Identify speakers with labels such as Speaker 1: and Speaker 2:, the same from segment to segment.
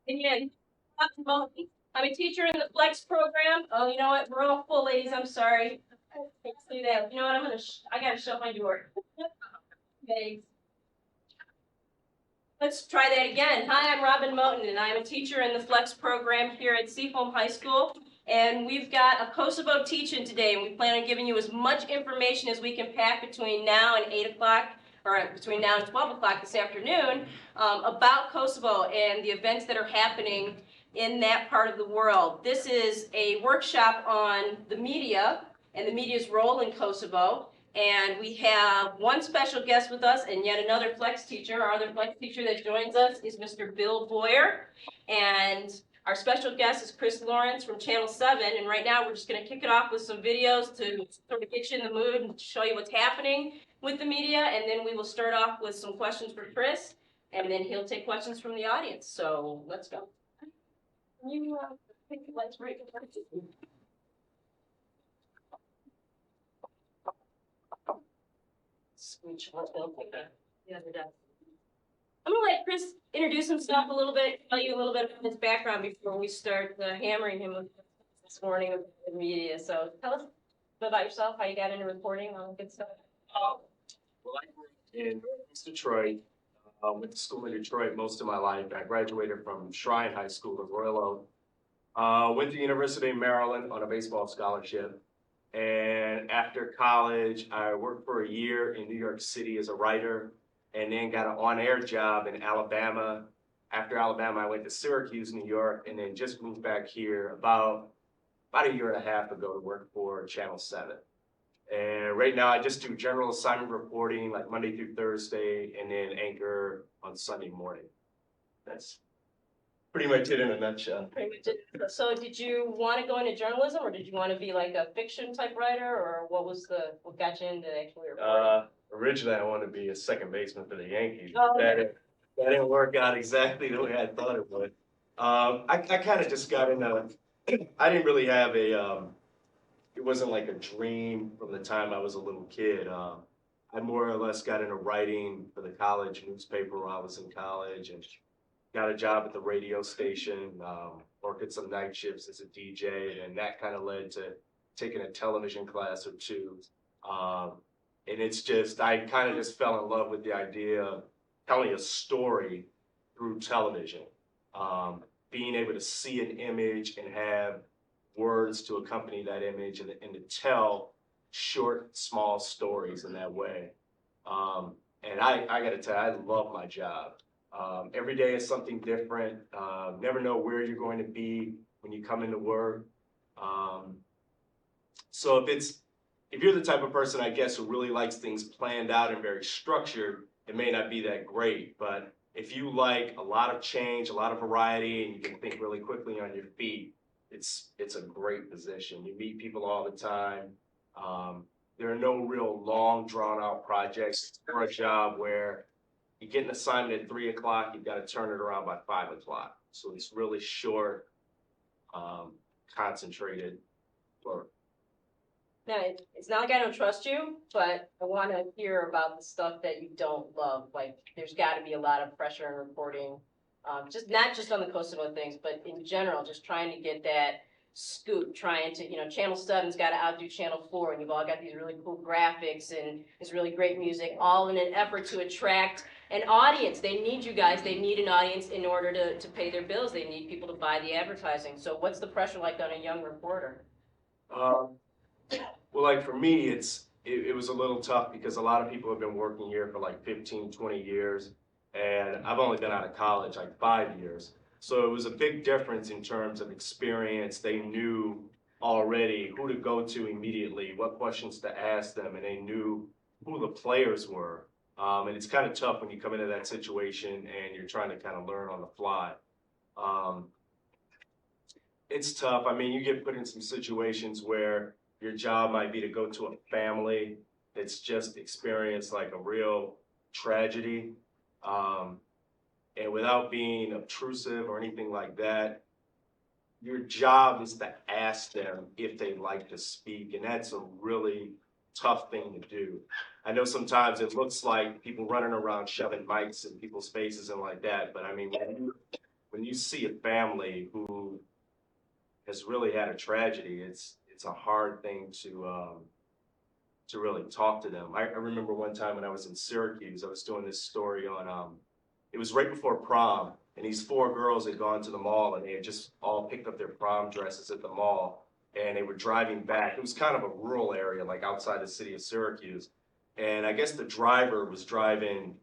Speaker 1: Again, I'm a teacher in the Flex program. Oh, you know what? We're all full, ladies. I'm sorry. Let's do that. You know what? I gotta shut my door. Thanks. Let's try that again. Hi, I'm Robin Moten, and I'm a teacher in the Flex program here at Seafoam High School. And we've got a Kosovo Teach-In today, and we plan on giving you as much information as we can pack between now and 8 o'clock, or between now and 12 o'clock this afternoon, about Kosovo and the events that are happening in that part of the world. This is a workshop on the media and the media's role in Kosovo. And we have one special guest with us and yet another Flex teacher. Our other Flex teacher that joins us is Mr. Bill Boyer. And our special guest is Chris Lawrence from Channel 7. And right now we're just going to kick it off with some videos to sort of get you in the mood and show you what's happening with the media. And then we will start off with some questions for Chris. And then he'll take questions from the audience. So let's go. You think let's break it. I'm gonna let Chris introduce himself a little bit, tell you a little bit about his background before we start hammering him with this morning of the media. So tell us about yourself, how you got into reporting, all the good stuff.
Speaker 2: Well, I grew up in East Detroit. Went to school in Detroit most of my life. I graduated from Shrine High School in Royal Oak. Went to University of Maryland on a baseball scholarship. And after college, I worked for a year in New York City as a writer, and then got an on-air job in Alabama. After Alabama, I went to Syracuse, New York, and then just moved back here about a year and a half ago to work for Channel 7. And right now I just do general assignment reporting like Monday through Thursday, and then anchor on Sunday morning. That's pretty much it in a nutshell.
Speaker 1: Pretty much it. So did you want to go into journalism, or did you want to be like a fiction type writer, or what got you into actually reporting?
Speaker 2: Originally I wanted to be a second baseman for the Yankees.
Speaker 1: Oh,
Speaker 2: that didn't work out exactly the way I thought it would. I kind of just got into, I didn't really have it wasn't like a dream from the time I was a little kid. I more or less got into writing for the college newspaper while I was in college, and got a job at the radio station, worked at some night shifts as a DJ, and that kind of led to taking a television class or two. And it's just, I kind of just fell in love with the idea of telling a story through television. Being able to see an image and have words to accompany that image, and to tell short, small stories in that way. And I gotta tell you, I love my job. Every day is something different. Never know where you're going to be when you come into work. So if you're the type of person, I guess, who really likes things planned out and very structured, it may not be that great. But if you like a lot of change, a lot of variety, and you can think really quickly on your feet, it's a great position. You meet people all the time. There are no real long, drawn out projects or a job where you get an assignment at 3 o'clock, you've got to turn it around by 5 o'clock. So it's really short, concentrated work.
Speaker 1: Now, it's not like I don't trust you, but I want to hear about the stuff that you don't love. Like, there's got to be a lot of pressure in reporting, not just on the Kosovo things, but in general, just trying to get that scoop, trying to, Channel 7's got to outdo Channel 4, and you've all got these really cool graphics and this really great music, all in an effort to attract an audience. They need you guys. They need an audience in order to pay their bills. They need people to buy the advertising. So what's the pressure like on a young reporter?
Speaker 2: Well, like for me, it was a little tough because a lot of people have been working here for like 15, 20 years, and I've only been out of college like 5 years. So it was a big difference in terms of experience. They knew already who to go to immediately, what questions to ask them, and they knew who the players were. And it's kind of tough when you come into that situation and you're trying to kind of learn on the fly. It's tough. I mean, you get put in some situations where your job might be to go to a family that's just experienced like a real tragedy. And without being obtrusive or anything like that, your job is to ask them if they'd like to speak. And that's a really tough thing to do. I know sometimes it looks like people running around shoving mics in people's faces and like that, but I mean, when you see a family who has really had a tragedy, it's a hard thing to really talk to them. I remember one time when I was in Syracuse, I was doing this story on it was right before prom, and these four girls had gone to the mall and they had just all picked up their prom dresses at the mall, and they were driving back. It was kind of a rural area, like outside the city of Syracuse, and I guess the driver was driving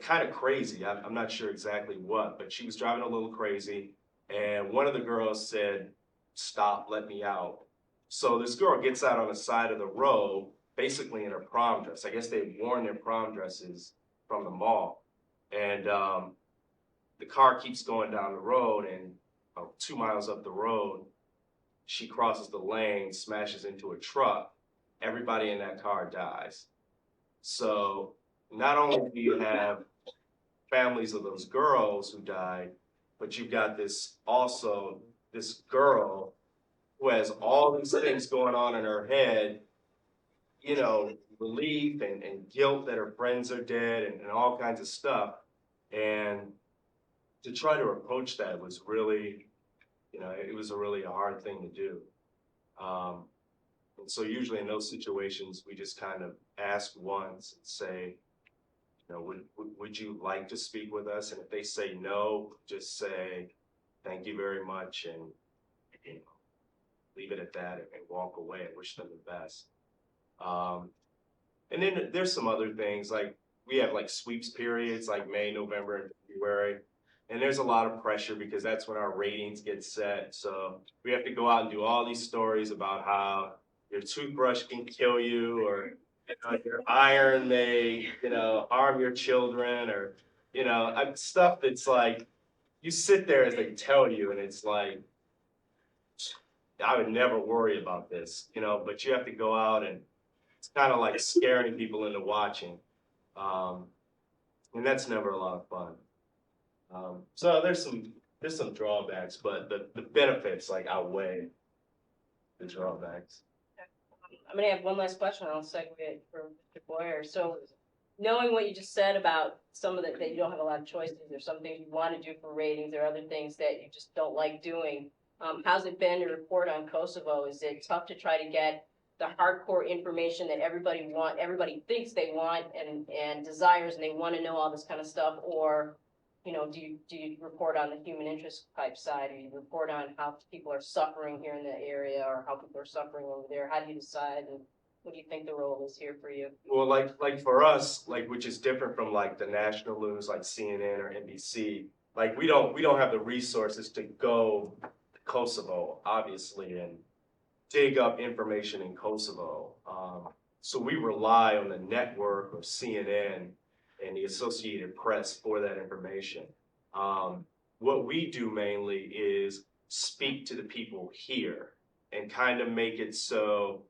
Speaker 2: kind of crazy. I'm not sure exactly what, but she was driving a little crazy. And one of the girls said, "Stop, let me out." So this girl gets out on the side of the road, basically in her prom dress. I guess they had worn their prom dresses from the mall. And the car keeps going down the road, and 2 miles up the road, she crosses the lane, smashes into a truck. Everybody in that car dies. So not only do you have families of those girls who died, but you've got this girl who has all these things going on in her head, relief and guilt that her friends are dead and all kinds of stuff. And to try to approach that was really, it was really a hard thing to do. Um, and so usually in those situations, we just kind of ask once and say, would you like to speak with us? And if they say no, just say, thank you very much, and you know, leave it at that and walk away and wish them the best. Um, and then there's some other things like we have like sweeps periods like May, November, and February. And there's a lot of pressure because that's when our ratings get set. So we have to go out and do all these stories about how your toothbrush can kill you, or your iron may, harm your children, or stuff that's like you sit there as they tell you, and it's like I would never worry about this, but you have to go out and it's kind of like scaring people into watching. Um, and that's never a lot of fun. So there's some drawbacks, but the benefits like outweigh the drawbacks.
Speaker 1: I'm gonna have one last question, I'll segue it for Mr. Boyer. So knowing what you just said about some of that you don't have a lot of choices, there's some things you want to do for ratings, there are other things that you just don't like doing. How's it been to report on Kosovo? Is it tough to try to get the hardcore information that everybody thinks they want and desires, and they want to know all this kind of stuff? Or, do you report on the human interest type side? Or you report on how people are suffering here in the area, or how people are suffering over there? How do you decide, and what do you think the role is here for you?
Speaker 2: Well, like for us, like which is different from like the national news, like CNN or NBC. Like we don't have the resources to go to Kosovo, obviously, and dig up information in Kosovo. So we rely on the network of CNN and the Associated Press for that information. What we do mainly is speak to the people here and kind of make it so,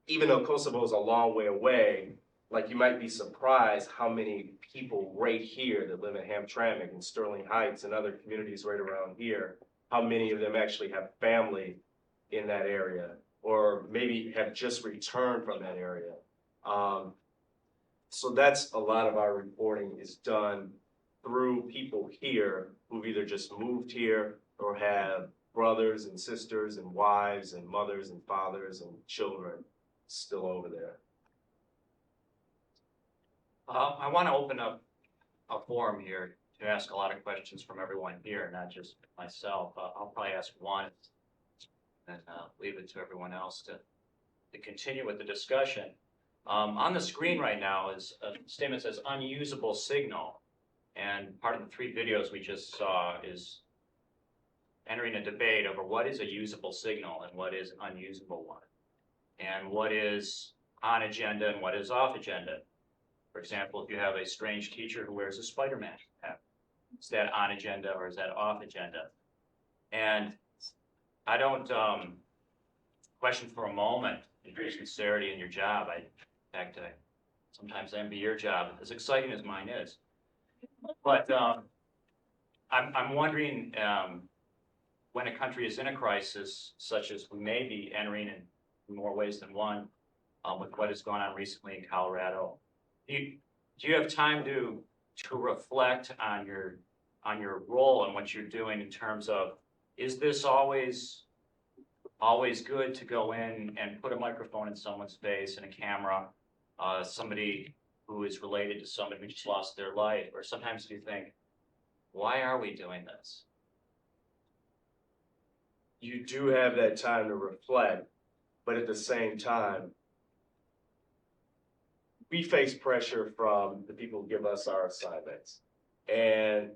Speaker 2: even though Kosovo is a long way away, like you might be surprised how many people right here that live in Hamtramck and Sterling Heights and other communities right around here, how many of them actually have family in that area, or maybe have just returned from that area. So that's a lot of our reporting is done through people here who've either just moved here or have brothers and sisters and wives and mothers and fathers and children still over there.
Speaker 3: I want to open up a forum here to ask a lot of questions from everyone here, not just myself. I'll probably ask one and leave it to everyone else to continue with the discussion. On the screen right now is a statement that says unusable signal. And part of the 3 videos we just saw is entering a debate over what is a usable signal and what is an unusable one, and what is on agenda and what is off agenda. For example, if you have a strange teacher who wears a Spider-Man hat, is that on agenda or is that off agenda? And I don't question for a moment your sincerity in your job. In fact, I sometimes envy your job, as exciting as mine is. But I'm wondering, when a country is in a crisis, such as we may be entering in more ways than one, with what has gone on recently in Colorado, do you have time to reflect on on your role and what you're doing in terms of, is this always good to go in and put a microphone in someone's face and a camera, somebody who is related to somebody who just lost their life? Or sometimes you think, why are we doing this?
Speaker 2: You do have that time to reflect, but at the same time, we face pressure from the people who give us our assignments. And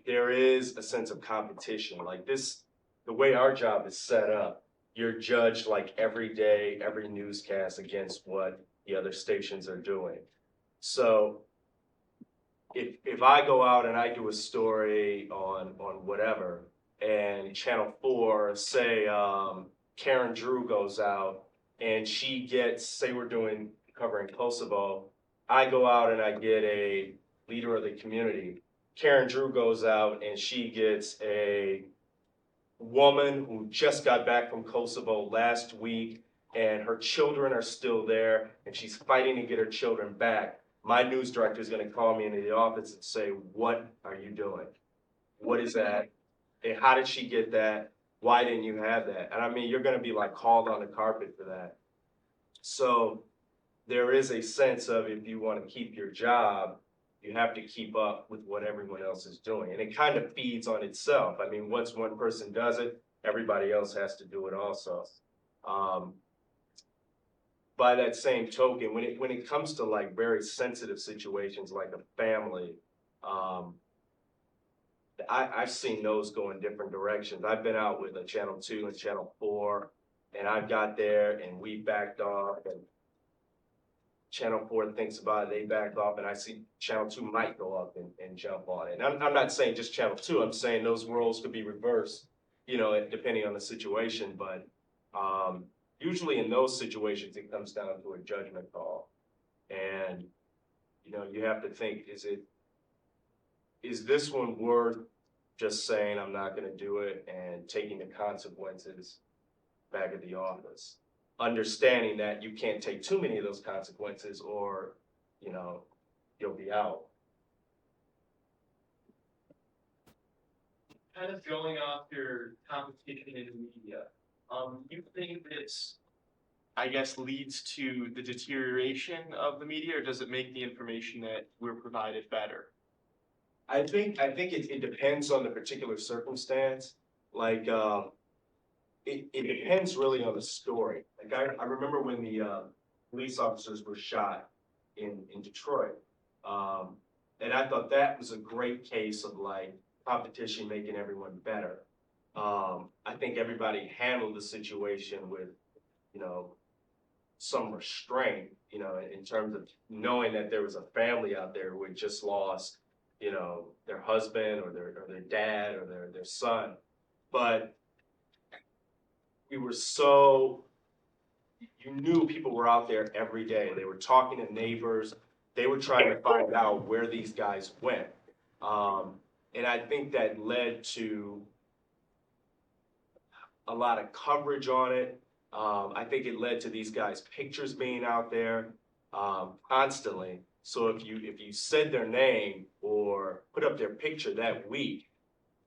Speaker 2: there is a sense of competition. Like this, the way our job is set up, you're judged like every day, every newscast against what the other stations are doing. So if I go out and I do a story on whatever, and Channel 4, say Karen Drew goes out and she gets, say we're covering Kosovo, I go out and I get a leader of the community. Karen Drew goes out and she gets a woman who just got back from Kosovo last week and her children are still there and she's fighting to get her children back. My news director is going to call me into the office and say, what are you doing? What is that? And how did she get that? Why didn't you have that? And I mean, you're going to be like called on the carpet for that. So there is a sense of, if you want to keep your job, you have to keep up with what everyone else is doing. And it kind of feeds on itself. I mean, once one person does it, everybody else has to do it also. By that same token, when it comes to like very sensitive situations like a family, I've seen those go in different directions. I've been out with a Channel 2 and Channel 4, and I've got there and we backed off, and Channel 4 thinks about it, they backed off, and I see Channel 2 might go up and jump on it. And I'm not saying just Channel 2, I'm saying those roles could be reversed, you know, depending on the situation, but usually in those situations, it comes down to a judgment call. And, you know, you have to think, is this one worth just saying I'm not going to do it and taking the consequences back at the office? Understanding that you can't take too many of those consequences or, you know, you'll be out.
Speaker 4: Kind of going off your competition in the media, you think this, I guess, leads to the deterioration of the media, or does it make the information that we're provided better?
Speaker 2: I think it depends on the particular circumstance. Like, it depends really on the story. Like I remember when the police officers were shot in Detroit. And I thought that was a great case of like competition making everyone better. I think everybody handled the situation with, you know, some restraint, you know, in terms of knowing that there was a family out there who had just lost, you know, their husband or their dad or their son. But we were so, you knew people were out there every day. They were talking to neighbors. They were trying to find out where these guys went. And I think that led to a lot of coverage on it. I think it led to these guys' pictures being out there constantly. So if you said their name or put up their picture that week,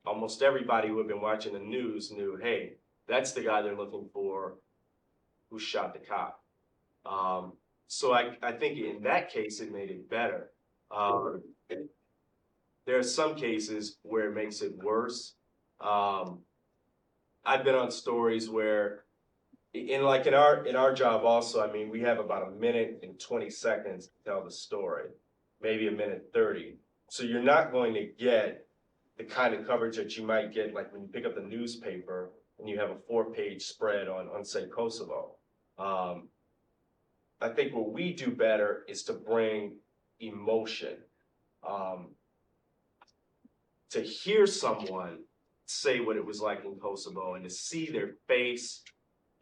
Speaker 2: almost everybody who had been watching the news knew, hey, that's the guy they're looking for who shot the cop. So I think in that case, it made it better. There are some cases where it makes it worse. I've been on stories where, in our job also, I mean, we have about 1:20 to tell the story, maybe 1:30. So you're not going to get the kind of coverage that you might get like when you pick up the newspaper and you have a 4-page spread on say Kosovo. I think what we do better is to bring emotion. To hear someone say what it was like in Kosovo and to see their face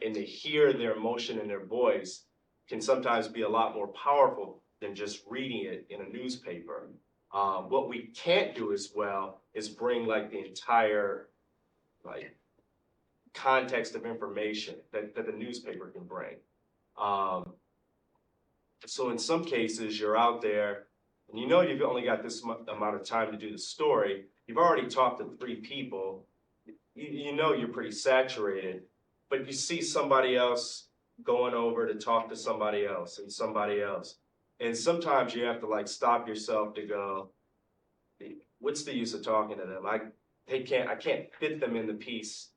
Speaker 2: and to hear their emotion in their voice can sometimes be a lot more powerful than just reading it in a newspaper. What we can't do as well is bring like the entire like context of information that the newspaper can bring. So in some cases, you're out there, and you know you've only got this amount of time to do the story, you've already talked to 3 people, you know you're pretty saturated, but you see somebody else going over to talk to somebody else and somebody else. And sometimes you have to like stop yourself to go, what's the use of talking to them? I can't fit them in the piece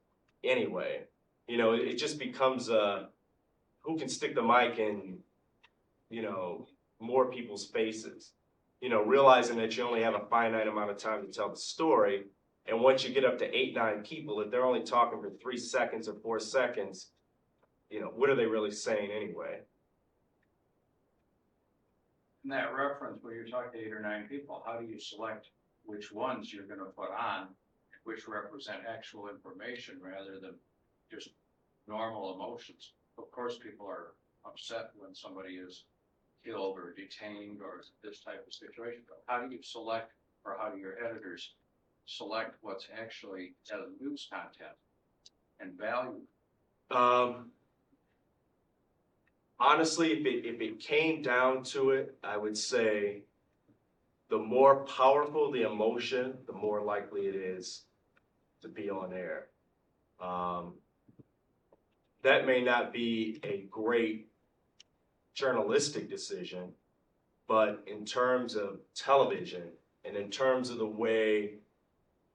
Speaker 2: anyway. You know, it just becomes who can stick the mic in, you know, more people's faces. You know, realizing that you only have a finite amount of time to tell the story. And once you get up to 8, 9 people, if they're only talking for 3 seconds or 4 seconds, you know, what are they really saying anyway?
Speaker 5: In that reference, where you're talking to 8 or 9 people, how do you select which ones you're gonna put on, which represent actual information rather than just normal emotions? Of course, people are upset when somebody is killed or detained or this type of situation, but how do you select, or how do your editors select what's actually as news content and value?
Speaker 2: Honestly, if it came down to it, I would say the more powerful the emotion, the more likely it is to be on air. That may not be a great journalistic decision, but in terms of television and in terms of the way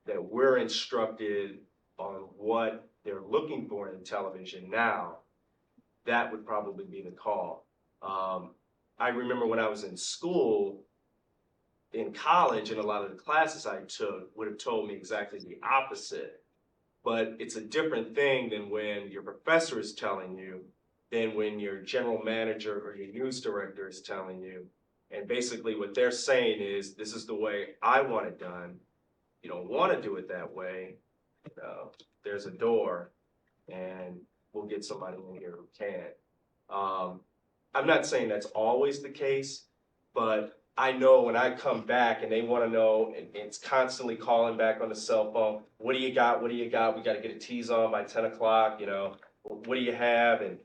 Speaker 2: that we're instructed on what they're looking for in television now, that would probably be the call. I remember when I was in school, in college, and a lot of the classes I took would have told me exactly the opposite. But it's a different thing than when your professor is telling you, than when your general manager or your news director is telling you. And basically what they're saying is, this is the way I want it done. You don't want to do it that way, there's a door, and we'll get somebody in here who can. I'm not saying that's always the case, but I know when I come back and they want to know, and it's constantly calling back on the cell phone, what do you got? What do you got? We got to get a tease on by 10 o'clock, you know, what do you have? And,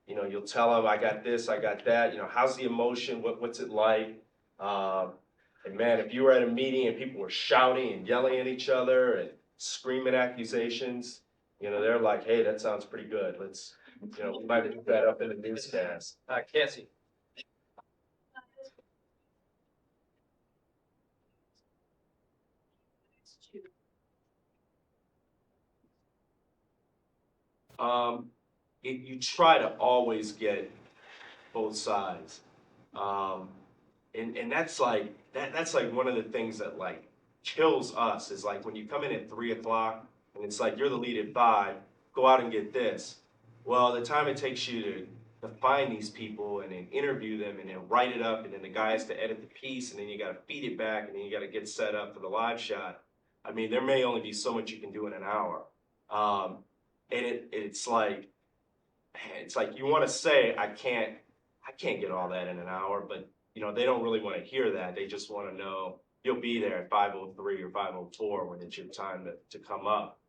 Speaker 2: you know, you'll tell them, I got this, I got that, you know, how's the emotion? What's it like? And man, if you were at a meeting and people were shouting and yelling at each other and screaming accusations, you know, they're like, hey, that sounds pretty good. Let's, you know, we might put that up in the newscast.
Speaker 3: Cassie.
Speaker 2: You try to always get both sides. And that's like, that's like one of the things that like kills us is like when you come in at 3 o'clock and it's like, you're the lead at 5, go out and get this. Well, the time it takes you to find these people and then interview them and then write it up and then the guy has to edit the piece and then you got to feed it back and then you got to get set up for the live shot. I mean, there may only be so much you can do in an hour. And it's like you want to say, I can't get all that in an hour, but you know, they don't really want to hear that. They just want to know you'll be there at 5:03 or 5:04 when it's your time to come up.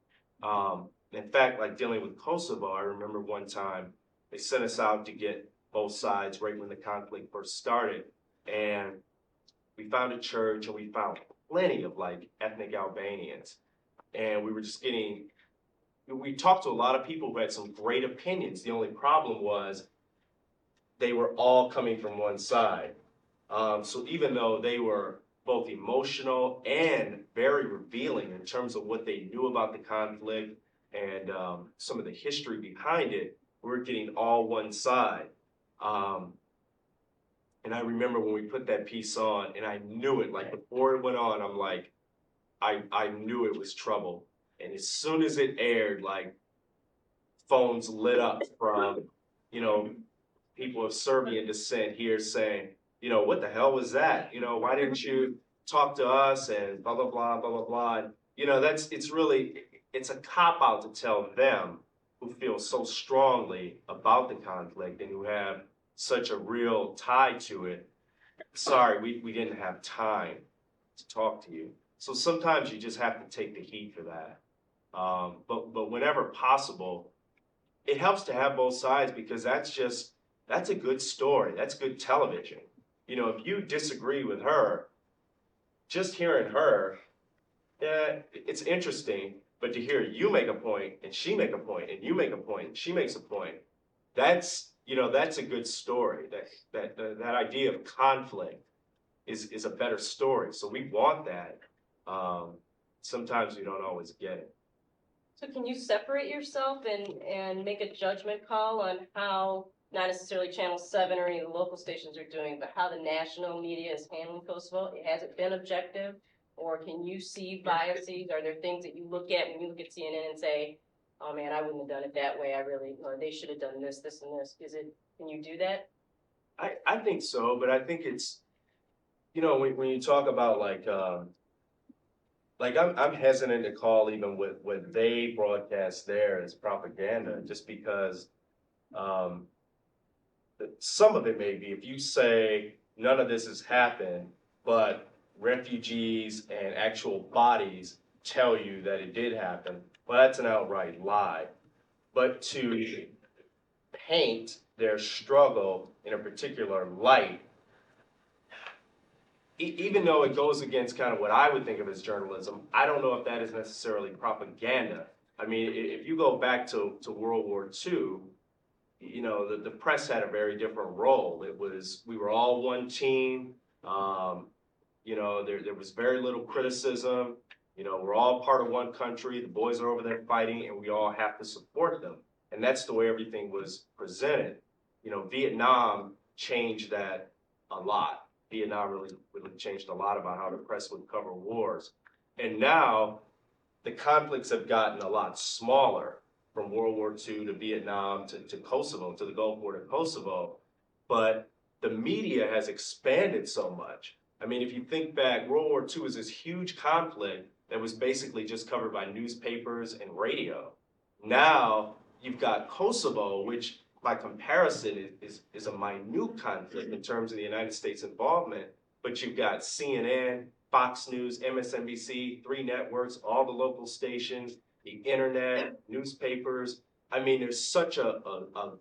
Speaker 2: In fact, like dealing with Kosovo, I remember one time they sent us out to get both sides right when the conflict first started. And we found a church and we found plenty of like ethnic Albanians. And we were just we talked to a lot of people who had some great opinions. The only problem was they were all coming from one side. So even though they were both emotional and very revealing in terms of what they knew about the conflict and some of the history behind it, we were getting all one side. And I remember when we put that piece on, and I knew it, like before it went on, I'm like, I knew it was trouble. And as soon as it aired, like phones lit up from, you know, people of Serbian descent here saying, you know, what the hell was that? You know, why didn't you talk to us and blah, blah, blah, blah, blah, blah. And, you know, it's a cop out to tell them who feel so strongly about the conflict and who have such a real tie to it. Sorry, we didn't have time to talk to you. So sometimes you just have to take the heat for that. But whenever possible, it helps to have both sides because that's a good story. That's good television. You know, if you disagree with her, just hearing her, yeah, it's interesting, but to hear you make a point and she make a point and you make a point and she makes a point, that's, that's a good story. That idea of conflict is a better story. So we want that. Um, Sometimes we don't always get it.
Speaker 1: So can you separate yourself and make a judgment call on how, not necessarily Channel 7 or any of the local stations are doing, but how the national media is handling Kosovo? Has it been objective? Or can you see biases? Are there things that you look at when you look at CNN and say, oh man, I wouldn't have done it that way, or they should have done this, this, and this? Can you do that?
Speaker 2: I think so, but I think it's, when you talk about like I'm hesitant to call even what they broadcast there as propaganda, just because um, some of it may be, if you say none of this has happened, but refugees and actual bodies tell you that it did happen, well, that's an outright lie. But to paint their struggle in a particular light, even though it goes against kind of what I would think of as journalism, I don't know if that is necessarily propaganda. I mean, if you go back to World War II, the press had a very different role. We were all one team. There was very little criticism. We're all part of one country. The boys are over there fighting, and we all have to support them. And that's the way everything was presented. Vietnam changed that a lot. Vietnam really changed a lot about how the press would cover wars. And now the conflicts have gotten a lot smaller, from World War II to Vietnam to Kosovo, to the Gulf War to Kosovo. But the media has expanded so much. I mean, if you think back, World War II was this huge conflict that was basically just covered by newspapers and radio. Now you've got Kosovo, which by comparison is a minute conflict in terms of the United States involvement, but you've got CNN, Fox News, MSNBC, 3 networks, all the local stations, the internet, newspapers. I mean, there's such a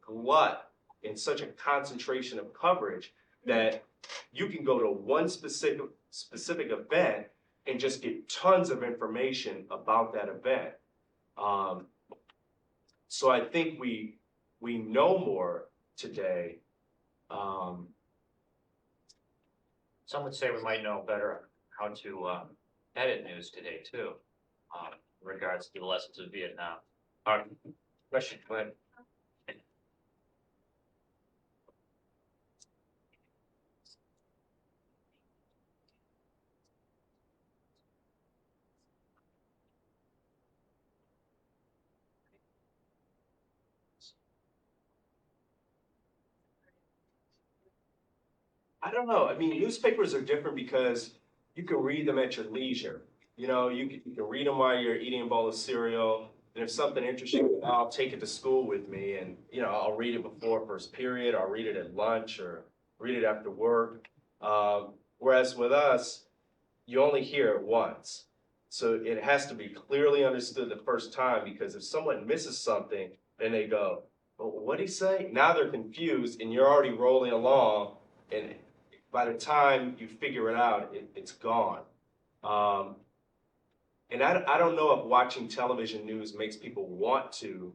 Speaker 2: glut and such a concentration of coverage that you can go to one specific event and just get tons of information about that event. So I think we know more today.
Speaker 3: Some would say we might know better how to edit news today too, in regards to the lessons of Vietnam. Question, go ahead.
Speaker 2: I don't know. I mean, newspapers are different because you can read them at your leisure. You can read them while you're eating a bowl of cereal. And if something interesting, I'll take it to school with me, and I'll read it before first period. I'll read it at lunch or read it after work. Whereas with us, you only hear it once, so it has to be clearly understood the first time. Because if someone misses something, then they go, "Well, what'd he say?" Now they're confused, and you're already rolling along, and by the time you figure it out, it's gone. Um, and I don't know if watching television news makes people want to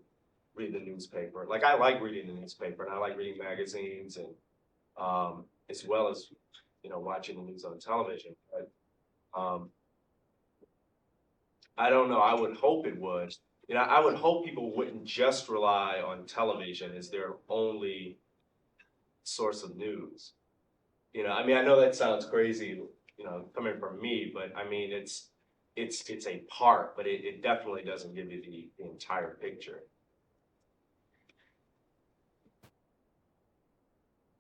Speaker 2: read the newspaper. Like, I like reading the newspaper, and I like reading magazines, and as well as watching the news on television. But I don't know. I would hope it would. I would hope people wouldn't just rely on television as their only source of news. I mean, I know that sounds crazy, coming from me, but I mean, it's a part, but it definitely doesn't give you the entire picture.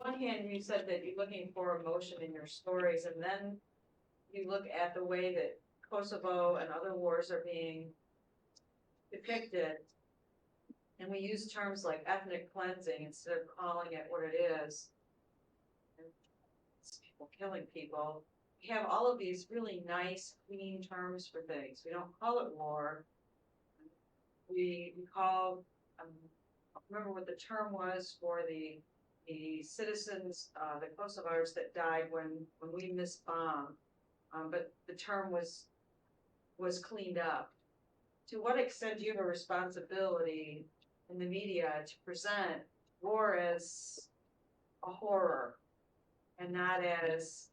Speaker 6: On one hand, you said that you're looking for emotion in your stories, and then you look at the way that Kosovo and other wars are being depicted, and we use terms like ethnic cleansing instead of calling it what it is. And it's people killing people. We have all of these really nice, clean terms for things. We don't call it war. We call, I don't remember what the term was for the citizens, the Kosovars that died when we misbombed. but the term was cleaned up. To what extent do you have a responsibility in the media to present war as a horror and not as,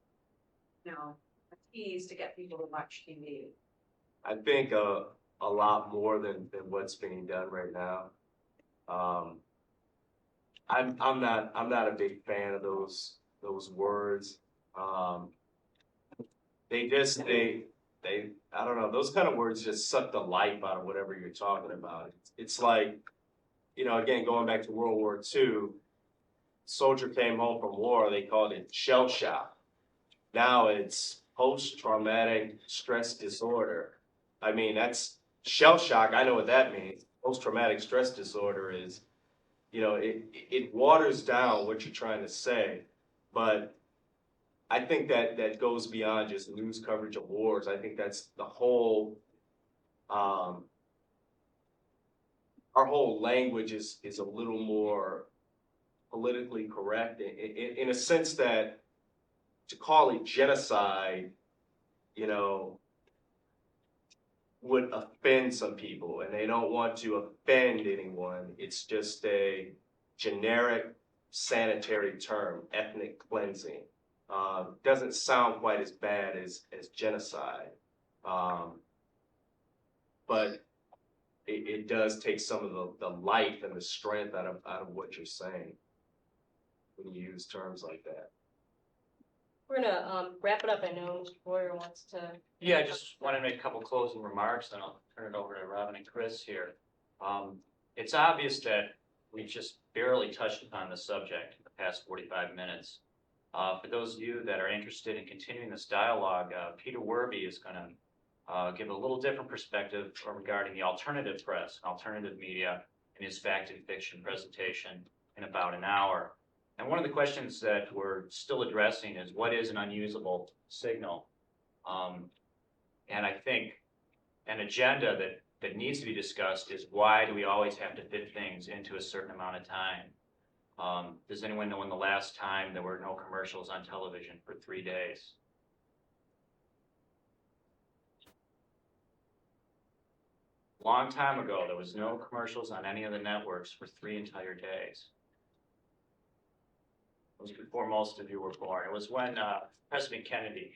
Speaker 6: you know, a tease to get people to watch TV?
Speaker 2: I think a lot more than what's being done right now. I'm not a big fan of those words. They I don't know, those kind of words just suck the life out of whatever you're talking about. It's like, you know, again, going back to World War II, soldier came home from war, they called it shell shock. Now it's post-traumatic stress disorder. I mean, that's shell shock. I know what that means. Post-traumatic stress disorder is, you know, it waters down what you're trying to say, but I think that goes beyond just news coverage of wars. I think that's the whole, our whole language is a little more politically correct in a sense that to call it genocide, you know, would offend some people, and they don't want to offend anyone. It's just a generic sanitary term, ethnic cleansing. Doesn't sound quite as bad as genocide, but it does take some of the life and the strength out of what you're saying when you use terms like that.
Speaker 1: We're gonna wrap it up. I know Mr. Boyer wants to.
Speaker 3: Yeah, I just want to make a couple closing remarks, then I'll turn it over to Robin and Chris here. It's obvious that we just barely touched upon the subject in the past 45 minutes. For those of you that are interested in continuing this dialogue, Peter Werby is going to give a little different perspective regarding the alternative press, alternative media, in his fact and fiction presentation in about an hour. And one of the questions that we're still addressing is what is an unusable signal? And I think an agenda that needs to be discussed is why do we always have to fit things into a certain amount of time? Does anyone know when the last time there were no commercials on television for 3 days? Long time ago, there was no commercials on any of the networks for 3 entire days. It was before most of you were born. It was when President Kennedy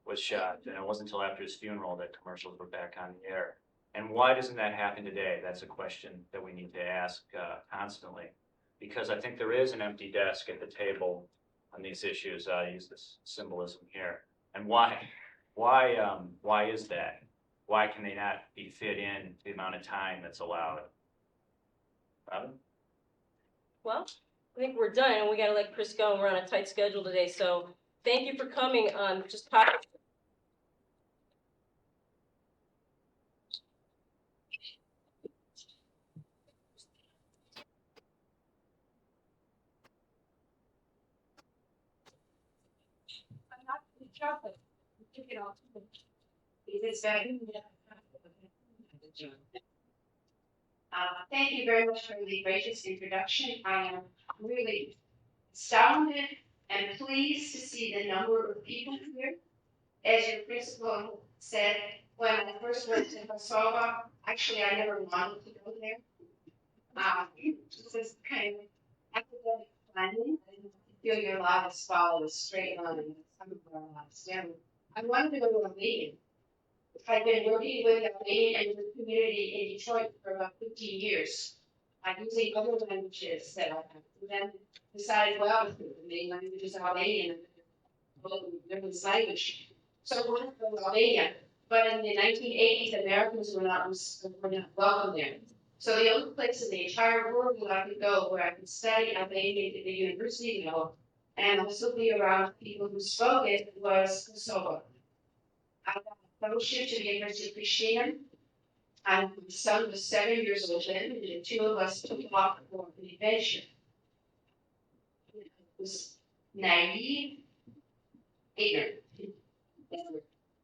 Speaker 3: was shot, and it wasn't until after his funeral that commercials were back on the air. And why doesn't that happen today? That's a question that we need to ask constantly, because I think there is an empty desk at the table on these issues. I use this symbolism here. And why is that? Why can they not be fit in the amount of time that's allowed? Robin?
Speaker 1: Well, I think we're done, and we gotta let Chris go, and we're on a tight schedule today, so thank you for coming on just pop.
Speaker 7: I'm not the chocolate. You took it all. Is this better? Thank you very much for the gracious introduction. I am really astounded and pleased to see the number of people here. As your principal said, when I first went to Kosovo, actually I never wanted to go there. This is kind of academic planning. I didn't feel your lives follow a straight line. Some of our lives never. I wanted to go to Albania. I've been working with Albanian and the community in Detroit for about 15 years. I'm using other languages that I have. And then decided, well, the main language is Albanian, different language. So I wanted to go to Albania. But in the 1980s, Americans were not welcome there. So the only place in the entire world where I could go, where I could study Albanian at the university level, and also be around people who spoke it, was Kosovo. I got a fellowship to the University of Pristina, and my son was 7 years old then, and the two of us took off for an adventure. It was naive, ignorant.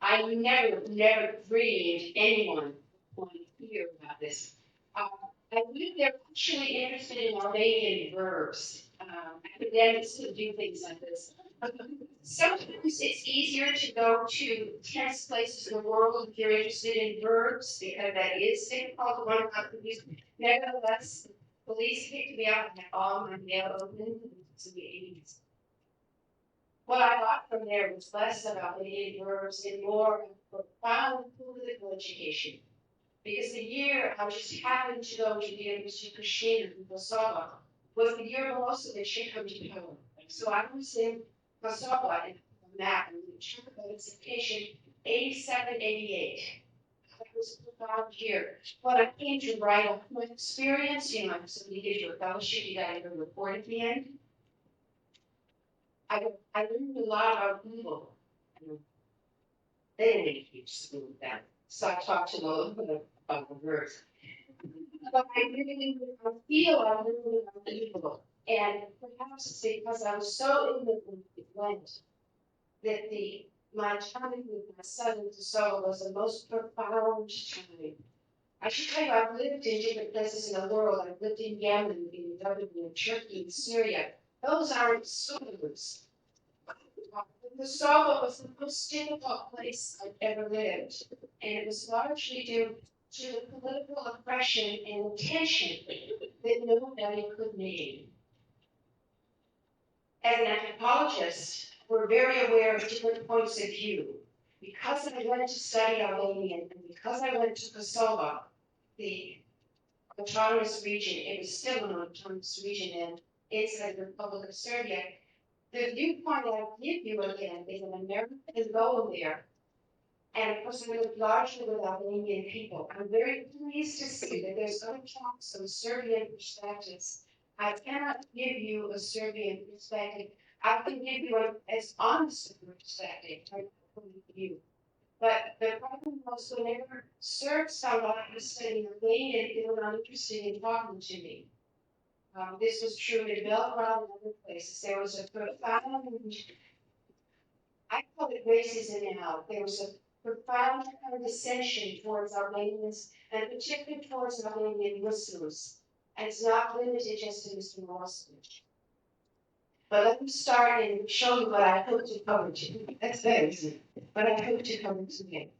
Speaker 7: I never dreamed anyone would hear about this. I believe they're actually interested in Albanian verbs. Academics could do things like this. Sometimes it's easier to go to tense places in the world if you're interested in verbs, because that is difficult, one of the use. Nevertheless, police picked me up and had all my mail open to the 80s. What I got from there was less about the Indian verbs and more of profound political education. Because the year I just happened to go to the University of Pristina in Kosovo was the year Milosevic had come to power. So I was in Kosovo and the map and the chart of its education 87, 88. That was a profound year. When I came to write up my experience, you know, somebody gives you a fellowship, you gotta give a report at the end. I learned a lot about evil. They didn't make a huge school with that. So I talked to them a little bit about the verse. But I really feel I really about evil. And perhaps it's because I was so in the Lent that my time with my son in Kosovo was the most profound time. I should tell you, I've lived in different places in the world. I've lived in Yemen, in Lebanon, in Turkey, in Syria. Those aren't suburbs. Kosovo was the most difficult place I've ever lived, and it was largely due to the political oppression and tension that nobody could name. As an anthropologist, we're very aware of different points of view. Because I went to study Albanian, and because I went to Kosovo, the autonomous region, it was still an autonomous region, and inside the Republic of Serbia, the viewpoint I give you again is an American goal there. And of course, we live largely with Albanian people. I'm very pleased to see that there's other talks on Serbian perspectives. I cannot give you a Serbian perspective. I can give you as honest a perspective, from you. But the problem was whenever Serbs found out I was studying Albanian, they were not interested in talking to me. This was true in Belgrade and other places. There was a profound, I call it racism now. There was a profound condescension towards Albanians and particularly towards Albanian Muslims. And it's not limited just to Mr. Milosevic. But let me start and show you what I hope to cover today. That's very easy. But I hope to cover today.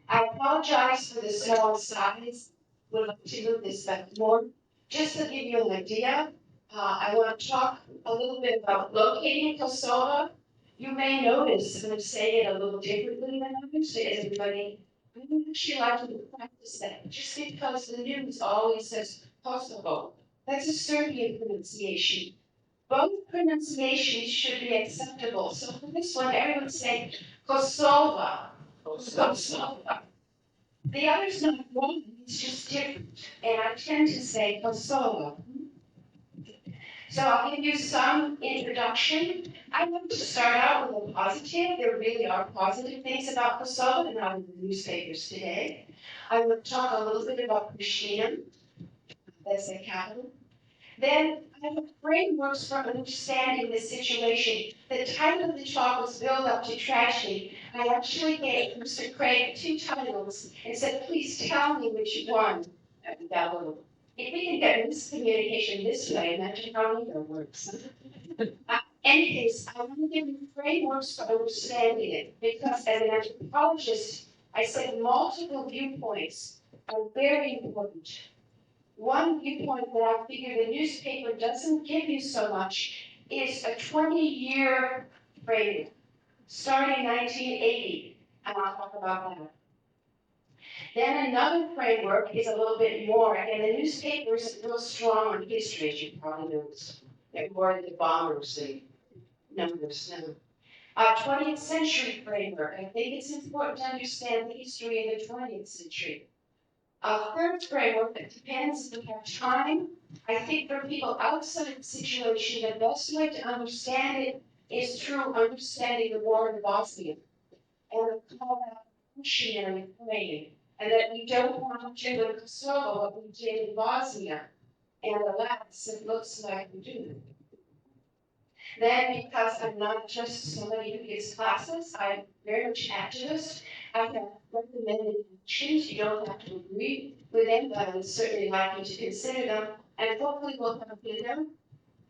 Speaker 7: I apologize for the small size. We'll look to do this more. Just to give you an idea, I want to talk a little bit about locating Kosovo. You may notice that I'm saying it a little differently than I'm used to everybody. I would actually like to practice that, just because the news always says Kosovo. That's a Serbian pronunciation. Both pronunciations should be acceptable. So for this one, everyone's saying Kosovo. Kosovo. The other's not wrong, it's just different. And I tend to say Kosovo. So I'll give you some introduction. I want to start out with a positive. There really are positive things about Kosovo and not in the newspapers today. I will talk a little bit about Pristina, that's the capital. Then I have frameworks for understanding the situation. The title of the talk was Build Up to Tragedy. I actually gave Mr. Craig 2 titles and said, please tell me which one. If we can get miscommunication this way, imagine how neither works. Anyways, I want to give you frameworks for understanding it, because as an anthropologist, I said multiple viewpoints are very important. One viewpoint that I figure the newspaper doesn't give you so much is a 20-year framework, starting 1980, and I'll talk about that. Then another framework is a little bit more, and the newspaper is real strong on history, as you probably noticed. They're more the bombers and numbers now. 20th century framework. I think it's important to understand the history of the 20th century. Third framework that depends if we have time. I think for people outside the situation, the best way to understand it is through understanding the war in Bosnia. And we call that missionary praying. And that we don't want to do in Kosovo what we did in Bosnia. And alas, it looks like we do. Then, because I'm not just somebody who gives classes, I'm very much activist. I have recommended actions. You don't have to agree with them, but I would certainly like you to consider them, and hopefully we'll come to them.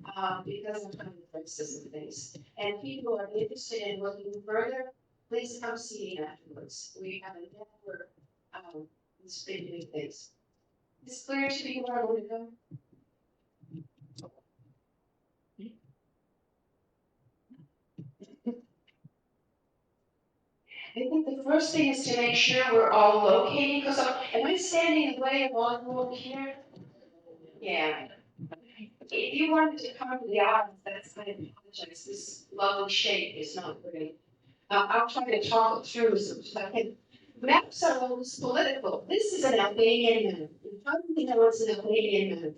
Speaker 7: because of the differences and things. And people who are interested in looking further, please come see me afterwards. We have a network, this big, big things. Is it clear to me where I want to go? I think the first thing is to make sure we're all locating, because am I standing in the way of all you over here? Yeah. If you wanted to come to the audience, that's, I apologize, this lovely shape is not great. I'll try to talk it through so I can. Maps are always political. This is an Albanian map. How do we know it's an Albanian map?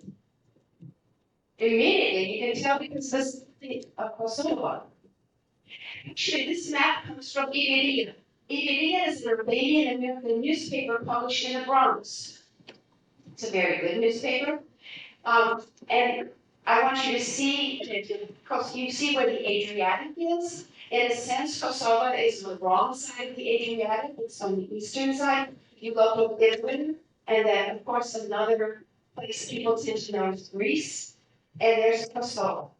Speaker 7: Immediately, you can tell because this is of Kosovo. Actually, this map comes from Iveria. Iveria is an Albanian American newspaper published in the Bronx. It's a very good newspaper. And I want you to see, because you see where the Adriatic is. In a sense, Kosovo is on the wrong side of the Adriatic. It's on the eastern side. You go to Lisbon, and then, of course, another place people tend to know is Greece. And there's Kosovo.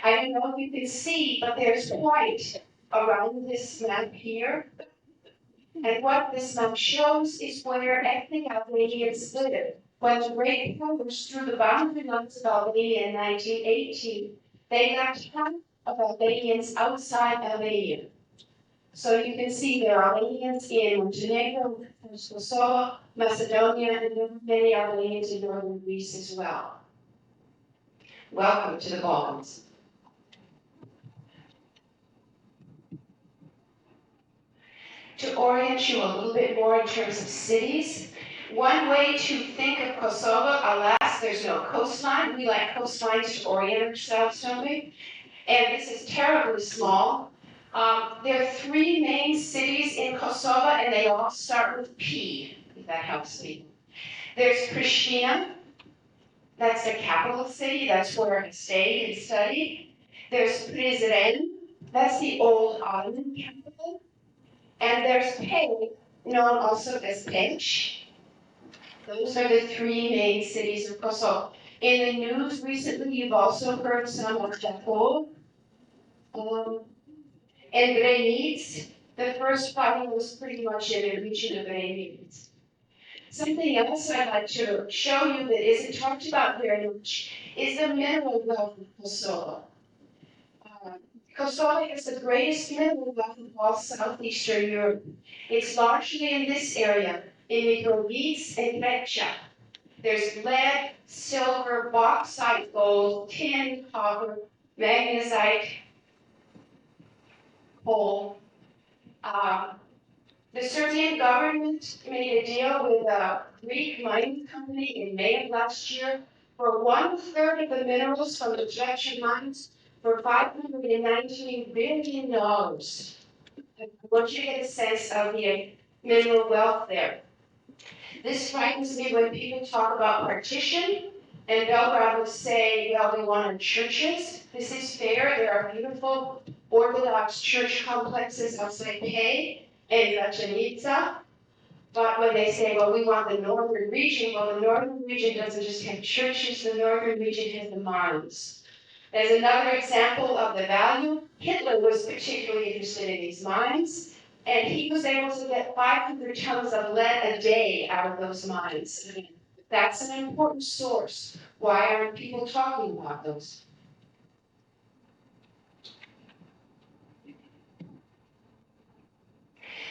Speaker 7: I don't know if you can see, but there's white around this map here. And what this map shows is where ethnic Albanians live. When the Great Powers drew the boundary lines of Albania in 1918, they left half of Albanians outside Albania. So you can see there are Albanians in Montenegro, Kosovo, Macedonia, and there are many Albanians in northern Greece as well. Welcome to the Balkans. To orient you a little bit more in terms of cities, one way to think of Kosovo, alas, there's no coastline. We like coastlines to orient ourselves, don't we? And this is terribly small. There are three main cities in Kosovo, and they all start with P, if that helps me. There's Pristina, that's the capital city, that's where I stayed and studied. There's Prizren, that's the old Ottoman capital. And there's Pej, known also as Peć. Those are the three main cities of Kosovo. In the news recently, you've also heard some of Tachov and Brenic. The first fighting was pretty much in the region of Brenic. Something else I'd like to show you that isn't talked about very much is the mineral wealth of Kosovo. Kosovo is the greatest mineral wealth of all southeastern Europe. It's largely in this area, in Mitrovica and Breccia. There's lead, silver, bauxite, gold, tin, copper, magnesite, coal. The Serbian government made a deal with a Greek mining company in May of last year for 1/3 of the minerals from the Breccia mines for $519 billion. I want you to get a sense of the mineral wealth there. This frightens me when people talk about partition, and Belgrade will say, well, we want our churches. This is fair. There are beautiful Orthodox church complexes outside Pej and Račanica. But when they say, well, we want the northern region, well, the northern region doesn't just have churches, the northern region has the mines. There's another example of the value. Hitler was particularly interested in these mines, and he was able to get 500 tons of lead a day out of those mines. That's an important source. Why aren't people talking about those?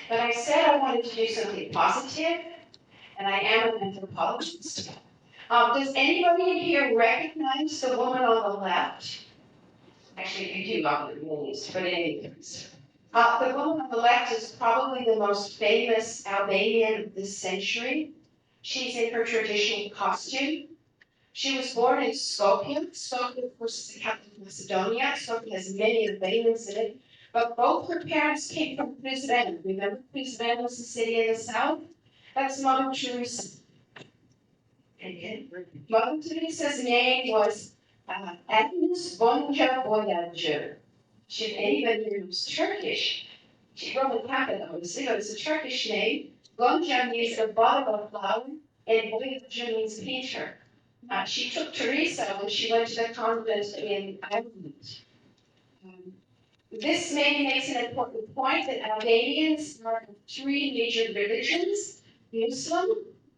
Speaker 7: But I said I wanted to do something positive, and I am an anthropologist. Does anybody in here recognize the woman on the left? Actually, you do love the names, but anyways. The woman on the left is probably the most famous Albanian of this century. She's in her traditional costume. She was born in Skopje. Skopje, of course, is the capital of Macedonia. Skopje has many Albanians in it. But both her parents came from Prizren. Remember, Prizren was the city in the south? That's Mother Teresa. Okay. Mother Teresa's name was Agnes Bonja Voyager. Should anybody here who's Turkish, she's Roman Catholic, obviously, but it's a Turkish name. Gonca means a bottle of flour, and Voyager means painter. She took Teresa when she went to the convent in Ireland. This maybe makes an important point that Albanians are of three major religions: Muslim,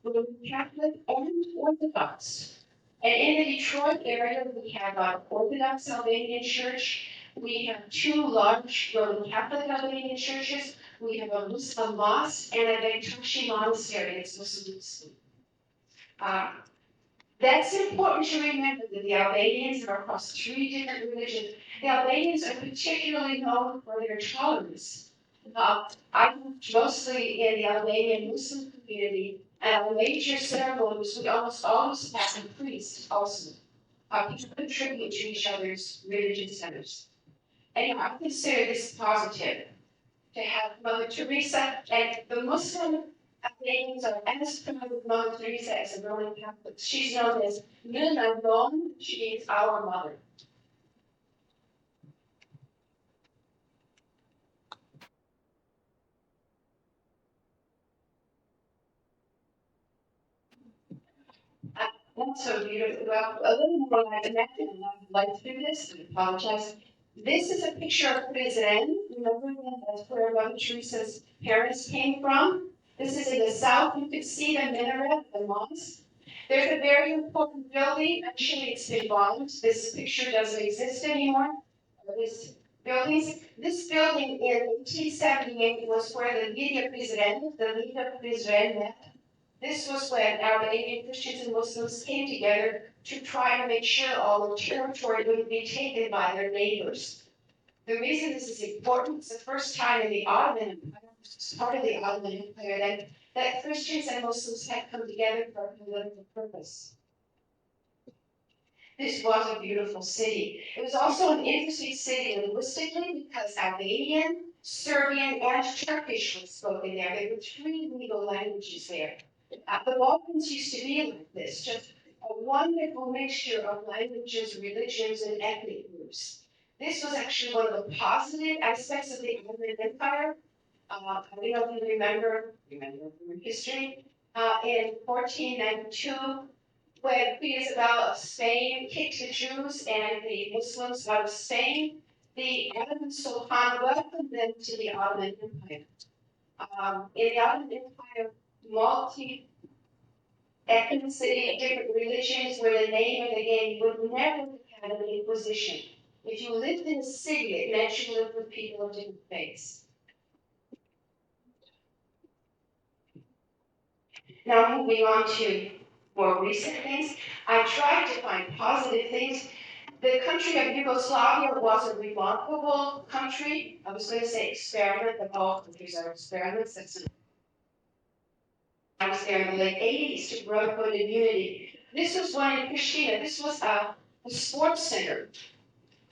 Speaker 7: Roman Catholic, and Orthodox. And in the Detroit area, we have an Orthodox Albanian church. We have two large Roman Catholic Albanian churches. We have a Muslim mosque and a Bektashi monastery. It's Muslim. That's important to remember that the Albanians are across three different religions. The Albanians are particularly known for their tolerance. I lived mostly in the Albanian Muslim community, and our major ceremonies we almost always have a priest also. People contribute to each other's religious centers. And I consider this positive, to have Mother Teresa and the Muslim Albanians are as proud of Mother Teresa as the Roman Catholics. She's known as Nina Don, she means our mother. That's so beautiful. Well, a little more like that, and I'd like to do this, and apologize. This is a picture of Prizren. Remember that that's where Mother Teresa's parents came from? This is in the south. You can see the minaret, the mosque. There's a very important building. Actually, it's been bombed. This picture doesn't exist anymore. This building in 1878 was where the Liga Prizren met. This was when Albanian Christians and Muslims came together to try to make sure all the territory wouldn't be taken by their neighbors. The reason this is important is the first time in the Ottoman Empire, this is part of the Ottoman Empire, that Christians and Muslims had come together for a political purpose. This was a beautiful city. It was also an interesting city linguistically because Albanian, Serbian, and Turkish was spoken there. There were three legal languages there. The Balkans used to be like this, just a wonderful mixture of languages, religions, and ethnic groups. This was actually one of the positive aspects of the Ottoman Empire. I don't know if you remember from history, in 1492, when Queen Isabel of Spain kicked the Jews and the Muslims out of Spain, the Ottoman Sultan welcomed them to the Ottoman Empire. In the Ottoman Empire, multi-ethnicity, different religions were the name of the game. You would never have an inquisition. If you lived in a city, it meant you lived with people of different faiths. Now moving on to more recent things, I tried to find positive things. The country of Yugoslavia was a remarkable country. I was going to say experiment, but all countries are experiments. I was there in the late 80s to brotherhood and unity. This was one in Pristina. This was a sports center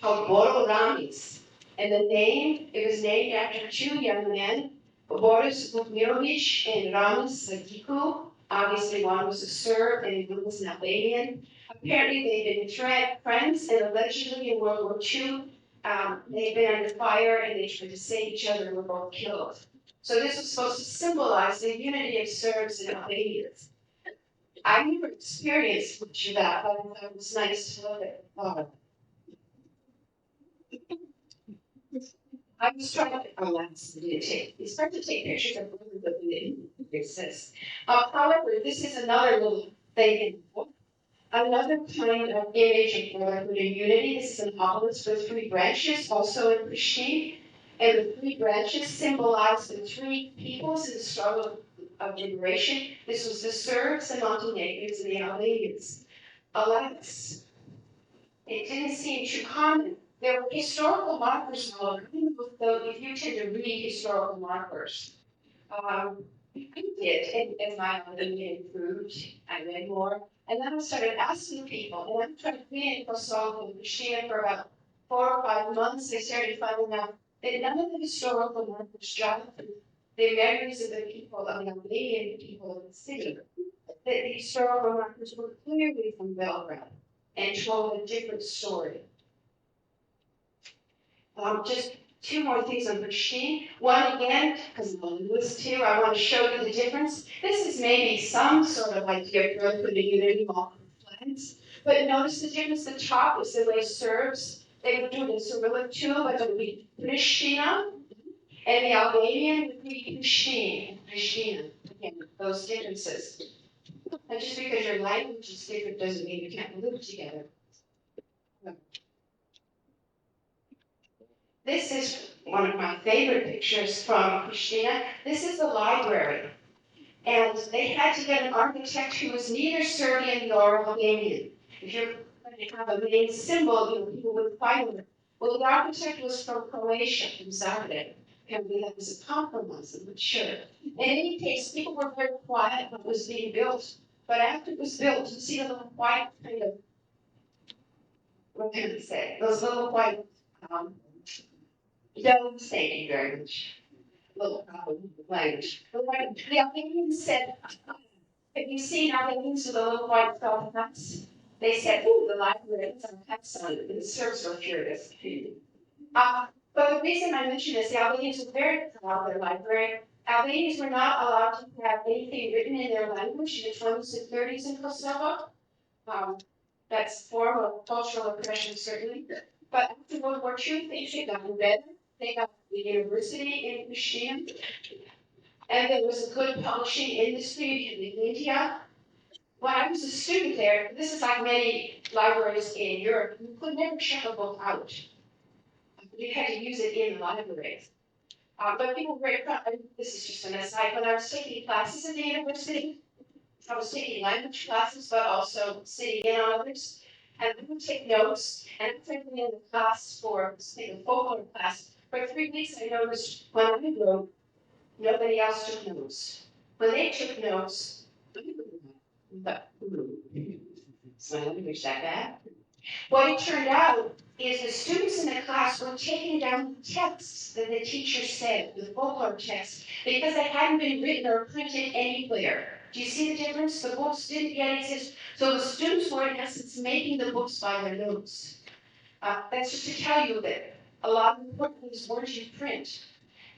Speaker 7: called Boro Ramis. And it was named after two young men, Boris Vukmirovic and Ramis Sagiku. Obviously, one was a Serb and one was an Albanian. Apparently, they'd been friends, and allegedly in World War II, they'd been under fire and they tried to save each other and were both killed. So this was supposed to symbolize the unity of Serbs and Albanians. I never experienced much of that, but I thought it was nice to look at. I was trying to, you start to take pictures of brotherhood that didn't exist. However, this is another little thing in the book. Another kind of image of brotherhood and unity. This is an obelisk with three branches, also in Pristina. And the three branches symbolize the three peoples in the struggle of liberation. This was the Serbs, the Montenegrins, and the Albanians. Alas, it didn't seem too common. There were historical markers, however, though if you tend to read historical markers. I did, as my opinion improved, I read more. And then I started asking people, and I'm trying to be in Kosovo and Pristina for about 4 or 5 months. I started finding out that none of the historical markers jotted the memories of the people, of the Albanian people of the city. That the historical markers were clearly from Belgrade and told a different story. Just 2 more things on Pristina. One again, because I'm a linguist too, I want to show you the difference. This is maybe some sort of idea of brotherhood and unity, lines. But notice the difference, the top is the way Serbs, they would do it in Cyrillic too, but it would be Pristina, and the Albanian would be Pristina, again, those differences. And just because your language is different doesn't mean you can't live together. This is one of my favorite pictures from Pristina. This is the library. And they had to get an architect who was neither Serbian nor Albanian. If you're going to have a main symbol, people would fight over it. Well, the architect was from Croatia, from Zagreb. Apparently that was a compromise, I'm not sure. In any case, people were very quiet when it was being built. But after it was built, you see the little white kind of, what can I say, those little white, domes, thank you very much. Little problem with language. The Albanians said, have you seen Albanians with the little white felt hats? They said, ooh, the library has some hats on it, and the Serbs were furious. But the reason I mention this, the Albanians were very proud of their library. Albanians were not allowed to have anything written in their language in the 20s and 30s in Kosovo. That's a form of cultural oppression, certainly. But after World War II, things had gotten better. They got the university in Pristina, and there was a good publishing industry in India. When I was a student there, this is like many libraries in Europe, you could never check a book out. You had to use it in the libraries. But people were very proud. This is just an aside. When I was taking classes at the university, I was taking language classes, but also sitting in on others. And we would take notes, and frankly in the class for, say, the folklore class, for 3 weeks I noticed when I wrote, nobody else took notes. When they took notes, but, it's my language that bad. What it turned out is the students in the class were taking down the texts that the teacher said, the folklore texts, because they hadn't been written or printed anywhere. Do you see the difference? The books didn't yet exist. So the students were, in essence, making the books by their notes. That's just to tell you that a lot of important things weren't in print.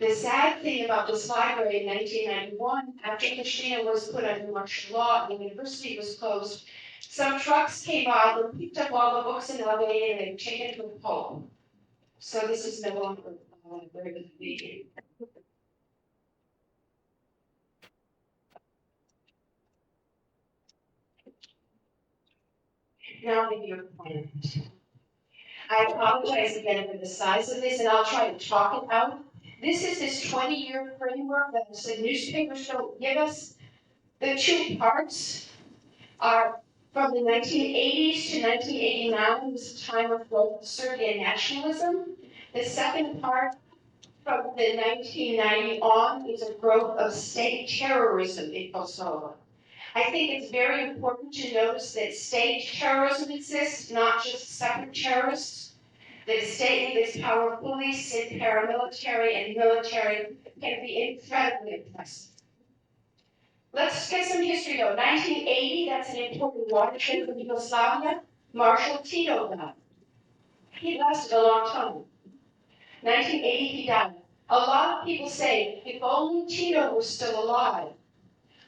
Speaker 7: The sad thing about this library in 1991, after Pristina was put under martial law and the university was closed, some trucks came by and picked up all the books in Albania and they taken it to the Poland. So this is no longer a library with the Now maybe your point. I apologize again for the size of this, and I'll try to talk it out. This is this 20-year framework that the newspapers don't give us. The two parts are from the 1980s to 1989 was a time of growth of Serbian nationalism. The second part from the 1990 on is a growth of state terrorism in Kosovo. I think it's very important to notice that state terrorism exists, not just separate terrorists. The state with its power of police and paramilitary and military can be incredibly oppressive. Let's get some history though. 1980, that's an important watershed for Yugoslavia. Marshal Tito died. He lasted a long time. 1980, he died. A lot of people say, if only Tito were still alive.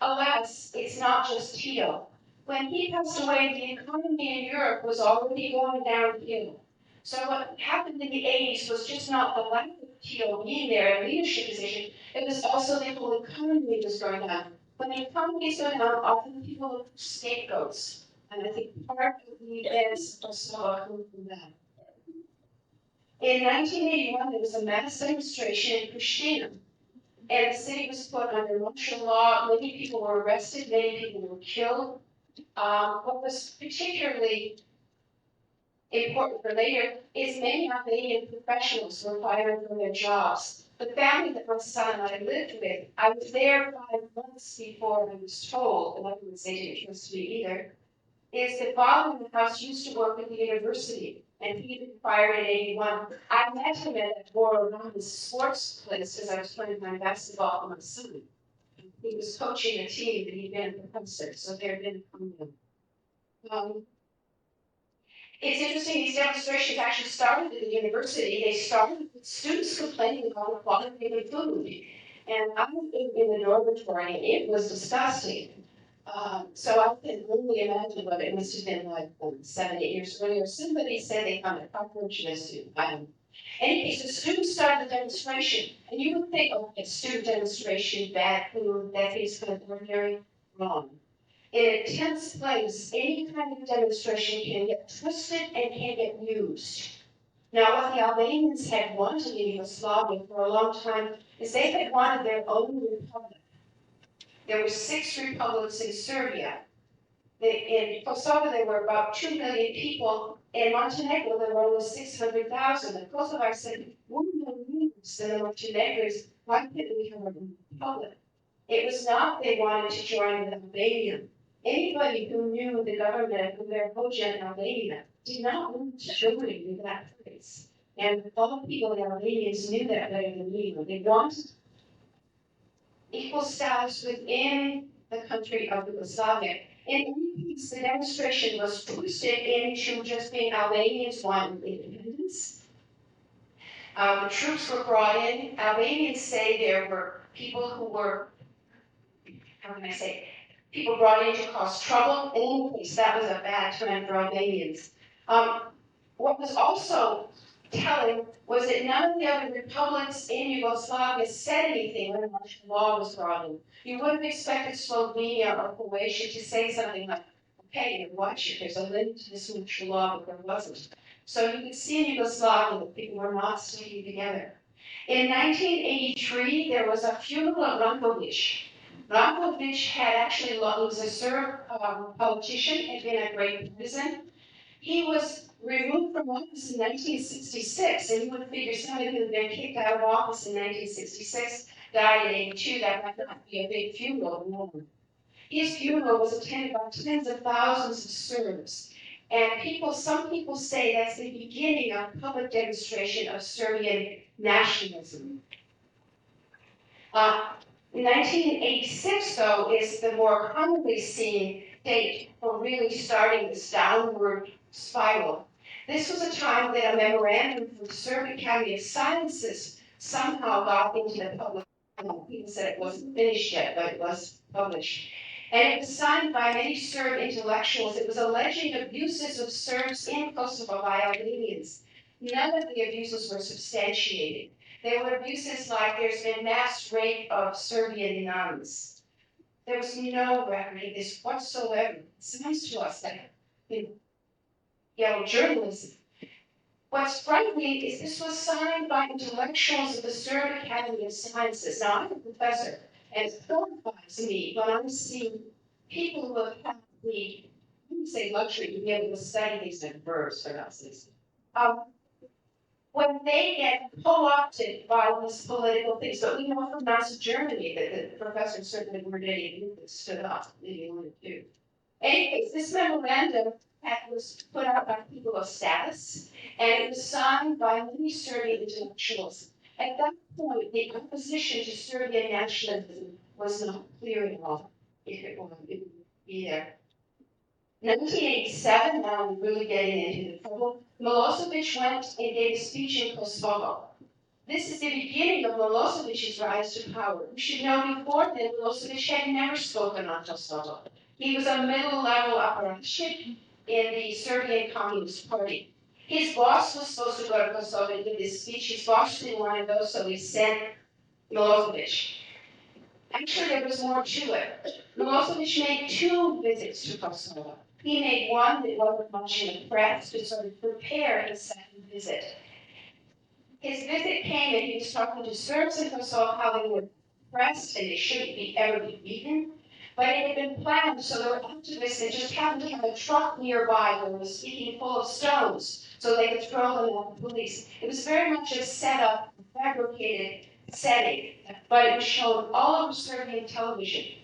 Speaker 7: Alas, it's not just Tito. When he passed away, the economy in Europe was already going downhill. So what happened in the 80s was just not the lack of Tito being there in leadership position, it was also the whole economy was going down. When the economy is going down, often people look for scapegoats. And I think part of the events also come from that. In 1981, there was a mass demonstration in Pristina. And the city was put under martial law. Many people were arrested, many people were killed. What was particularly important for later is many Albanian professionals were fired from their jobs. The family that my son and I lived with, I was there 5 months before I was told, in other words, they didn't trust me either, is the father in the house used to work at the university, and he'd been fired in 81. I met him at Borola's sports place as I was playing my basketball with my son. He was coaching a team and he'd been a professor, so there had been a common. It's interesting, these demonstrations actually started at the university. They started with students complaining about the quality of the food. And I was in the dormitory and it was disgusting. So I can only imagine what it must have been like 7, 8 years earlier. Somebody said they found a cockroach in a student. Anyway, so students started the demonstration, and you would think, oh, it's student demonstration, bad food, that is kind of ordinary, wrong. In a tense place, any kind of demonstration can get twisted and can get used. Now, what the Albanians had wanted in Yugoslavia for a long time is they had wanted their own republic. There were 6 republics in Serbia. In Kosovo, there were about 2 million people. In Montenegro, there were only 600,000. The Kosovars said, we're more numerous than the Montenegrins. Why can't we have a republic? It was not they wanted to join with Albania. Anybody who knew the government of Hoxha in Albania did not want to join with that place. And all the people, the Albanians, knew that better than me. They wanted equal status within the country of Yugoslavia. In any case, the demonstration was twisted into just being Albanians wanting independence. The troops were brought in. Albanians say there were people who were, how can I say, people brought in to cause trouble. In any case, that was a bad time for Albanians. What was also telling was that none of the other republics in Yugoslavia said anything when martial law was brought in. You would have expected Slovenia or Croatia to say something like, okay, watch it, there's a limit to this martial law, but there wasn't. So you could see in Yugoslavia that people were not sticking together. In 1983, there was a funeral of Rankovic. Rankovic had actually, he was a Serb politician, had been a great partisan. He was removed from office in 1966, and you would figure somebody who had been kicked out of office in 1966 died in 82, that might not be a big funeral. No. His funeral was attended by tens of thousands of Serbs. And some people say that's the beginning of public demonstration of Serbian nationalism. 1986, though, is the more commonly seen date for really starting this downward spiral. This was a time that a memorandum from the Serb Academy of Sciences somehow got into the public. People said it wasn't finished yet, but it was published. And it was signed by many Serb intellectuals. It was alleging abuses of Serbs in Kosovo by Albanians. None of the abuses were substantiated. There were abuses like there's been mass rape of Serbian nuns. There was no record of this whatsoever. It sounds to us like journalism. What's frightening is this was signed by intellectuals of the Serb Academy of Sciences. Now, I'm a professor, and it horrifies me when I see people who have had the, I wouldn't say luxury to be able to study these in verse or not when they get co-opted by these political things. But we know from Nazi Germany that the professors certainly were getting stood up, maybe one or two. Anyways, this memorandum was put out by people of status, and it was signed by many Serbian intellectuals. At that point, the opposition to Serbian nationalism was not clear at all. It would be there. 1987, now we're really getting into the trouble, Milosevic went and gave a speech in Kosovo. This is the beginning of Milosevic's rise to power. You should know before then, Milosevic had never spoken on Kosovo. He was a middle-level apparatchik in the Serbian Communist Party. His boss was supposed to go to Kosovo and give this speech. His boss didn't want to go, so he sent Milosevic. Actually, there was more to it. Milosevic made 2 visits to Kosovo. He made one that wasn't much in the press to sort of prepare his second visit. His visit came and he was talking to Serbs in Kosovo how they were oppressed and they shouldn't ever be beaten. But it had been planned, so there were activists that just happened to have a truck nearby that was speaking full of stones so they could throw them at the police. It was very much a setup, a fabricated setting, but it was shown all over Serbian television.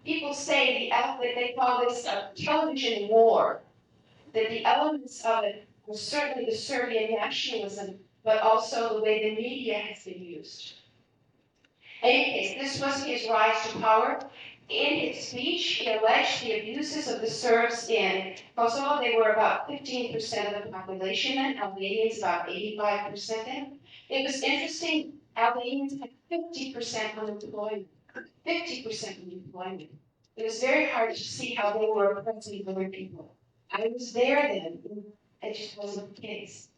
Speaker 7: People say that they call this a television war, that the elements of it were certainly the Serbian nationalism, but also the way the media has been used. In any case, this was his rise to power. In his speech, he alleged the abuses of the Serbs in Kosovo. They were about 15% of the population, and Albanians about 85%. It was interesting, Albanians had 50% unemployment. 50% unemployment. It was very hard to see how they were oppressing other people. I was there then, it just wasn't the case.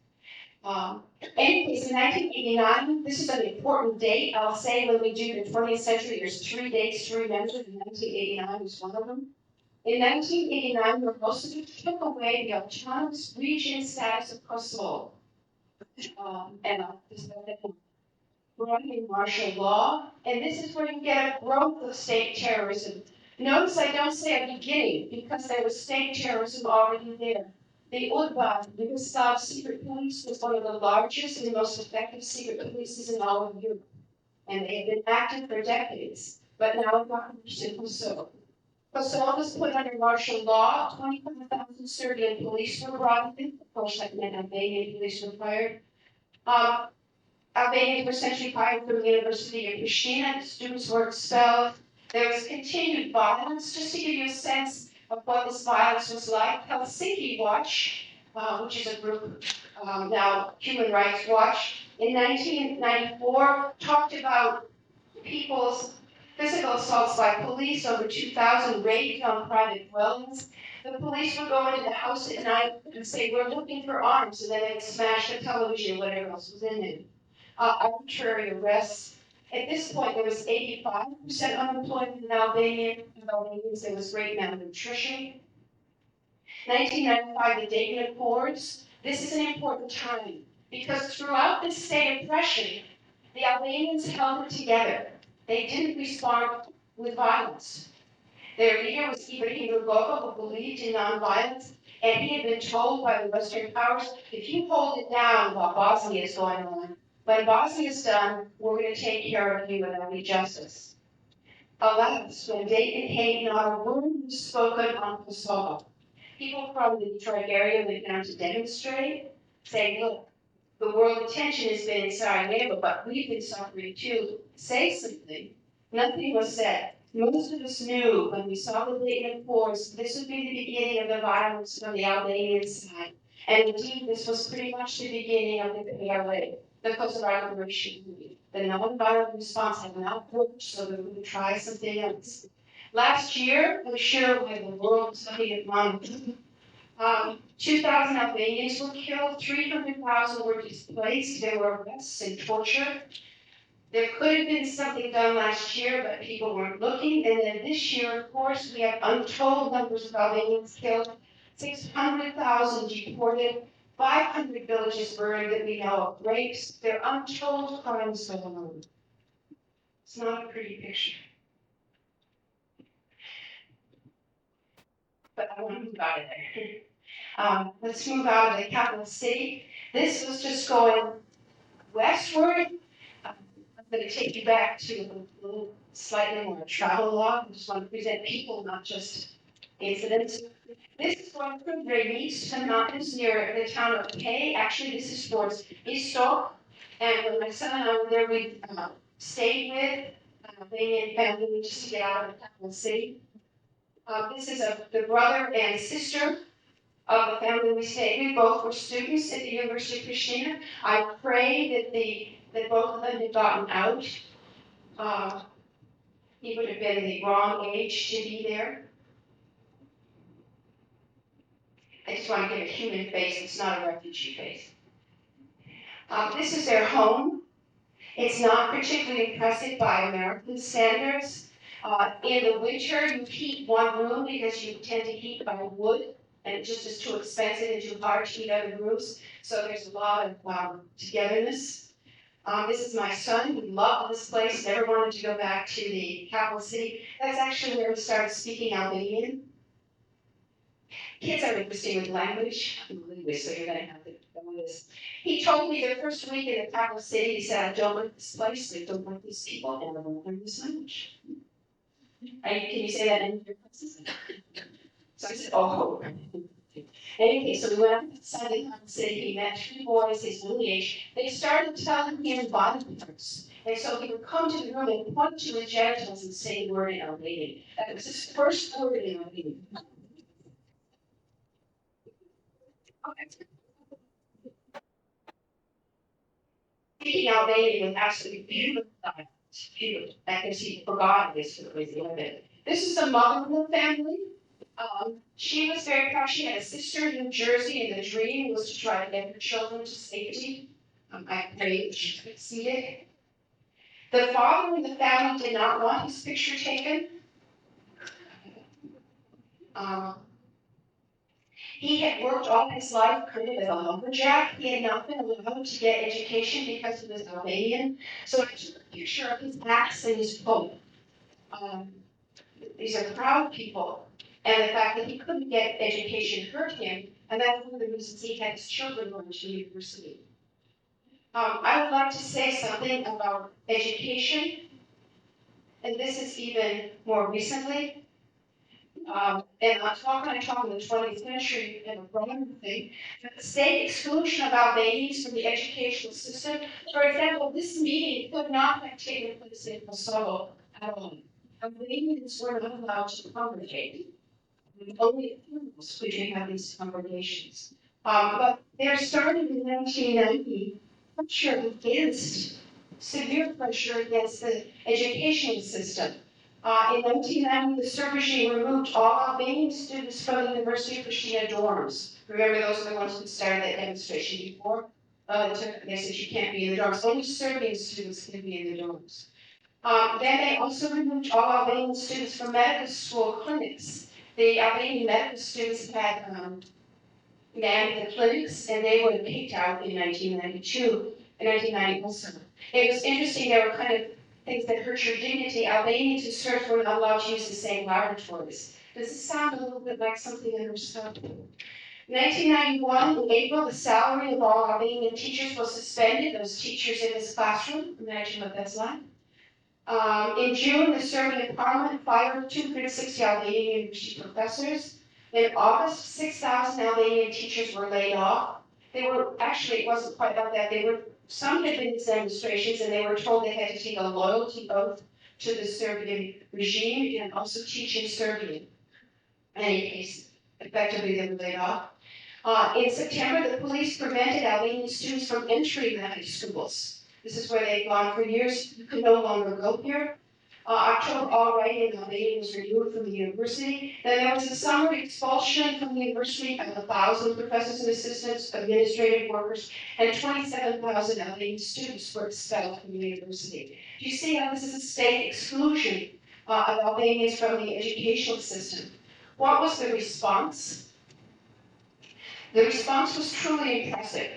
Speaker 7: Anyways, in 1989, this is an important date. I'll say when we do the 20th century, there's 3 dates to remember, and 1989 was one of them. In 1989, Milosevic took away the autonomous region status of Kosovo. And brought in martial law, and this is where you get a growth of state terrorism. Notice I don't say a beginning, because there was state terrorism already there. The UDBA, the Yugoslav secret police, was one of the largest and most effective secret polices in all of Europe. And they have been active for decades, but now it got reached in Kosovo. Kosovo was put under martial law, 25,000 Serbian police were brought in, of course that meant Albanian police were fired. Albanians were essentially fired from the University of Pristina, the students were expelled. There was continued violence, just to give you a sense of what this violence was like. Helsinki Watch, which is a group now Human Rights Watch, in 1994 talked about people's physical assaults by police, over 2,000 raped on private dwellings. The police would go into the house at night and say, we're looking for arms, and then they'd smash the television, whatever else was in it. Arbitrary arrests. At this point, there was 85% unemployment in Albanians. There was great malnutrition. 1995, the Dayton Accords. This is an important time because throughout this state oppression, the Albanians held it together. They didn't respond with violence. Their leader was Ibrahim Rugova, who believed in nonviolence, and he had been told by the Western powers, if you hold it down while Bosnia is going on, when Bosnia is done, we're going to take care of you and there'll be justice. Alas, when Dayton came, not a word was spoken on Kosovo. People from the Detroit area went down to demonstrate, saying, look, the world attention has been in Sarajevo, but we've been suffering too. Say something. Nothing was said. Most of us knew when we saw the Dayton Accords, this would be the beginning of the violence from the Albanian side. And indeed, this was pretty much the beginning of the PLA, the Kosovo Liberation Movement. The nonviolent response had not worked, so that we would try something else. Last year, I'm sure when the world was looking at monitoring, 2,000 Albanians were killed, 300,000 were displaced, there were arrests and torture. There could have been something done last year, but people weren't looking. And then this year, of course, we have untold numbers of Albanians killed, 600,000 deported, 500 villages burned that we know of, rapes. There are untold crimes going on. It's not a pretty picture. But I want to move out of there. Let's move out of the capital city. This was just going westward. I'm going to take you back to a little slightly more travel log. I just want to present people, not just incidents. This is going from Renice to the mountains near the town of Kay. Actually, this is towards Istok. And when my son and I were there, we stayed with Albanian family just to get out of the capital city. This is the brother and sister of the family we stayed with. Both were students at the University of Pristina. I pray that both of them had gotten out. He would have been the wrong age to be there. I just want to give a human face. It's not a refugee face. This is their home. It's not particularly impressive by American standards. In the winter, you heat one room because you tend to heat by wood, and it just is too expensive and too hard to heat other rooms. So there's a lot of togetherness. This is my son. He loved this place, never wanted to go back to the capital city. That's actually where we started speaking Albanian. Kids are interesting with language. I'm a linguist, so you're going to have to go with this. He told me the first week in the capital city, he said, I don't like this place, I don't like these people, and I won't learn this language. Can you say that in your classes? So I said, oh. Anyway, so we went up outside the capital city, he met 3 boys his little age. They started telling him body parts. And so he would come to the room and point to his genitals and say the word in Albanian. That was his first word in Albanian. Speaking Albanian was absolutely beautiful. Beautiful. Because he forgot this was a little bit. This is the mother of the family. She was very proud. She had a sister in New Jersey, and the dream was to try to get her children to safety. I prayed she succeeded. The father of the family did not want his picture taken. Um, he had worked all his life kind of as a lumberjack. He had not been allowed to get education because he was Albanian. So I took a picture of his axe and his bow. These are proud people. And the fact that he couldn't get education hurt him, and that's one of the reasons he had his children going to university. I would like to say something about education, and this is even more recently. And I'm talking in the 20th century and a broader thing, but the state exclusion of Albanians from the educational system. For example, this meeting could not have taken place in Kosovo at all. Albanians were not allowed to congregate. Only at funerals could you have these congregations. But there started in 1990 pressure against, severe pressure against the educational system. In 1990, the Serb regime removed all Albanian students from the University of Pristina dorms. Remember, those are the ones who started that demonstration before? They said you can't be in the dorms. Only Serbian students can be in the dorms. Then they also removed all Albanian students from medical school clinics. The Albanian medical students had manned the clinics, and they were kicked out in 1992, and 1990 also. It was interesting, there were kind of things that hurt your dignity. Albanians who served were not allowed to use the same laboratories. Does this sound a little bit like something understood? 1991, in April, the salary of all Albanian teachers was suspended. Those teachers in this classroom, imagine what that's like. In June, the Serbian parliament fired 260 Albanian university professors. In August, 6,000 Albanian teachers were laid off. They were, actually, it wasn't quite like that. Some had been in demonstrations, and they were told they had to take a loyalty oath to the Serbian regime and also teach in Serbian. In any case, effectively they were laid off. In September, the police prevented Albanian students from entering the high schools. This is where they'd gone for years. You could no longer go here. October, all writing in Albania was removed from the university. Then there was a summer expulsion from the university of 1,000 professors and assistants, administrative workers, and 27,000 Albanian students were expelled from the university. Do you see how this is a state exclusion of Albanians from the educational system? What was the response? The response was truly impressive.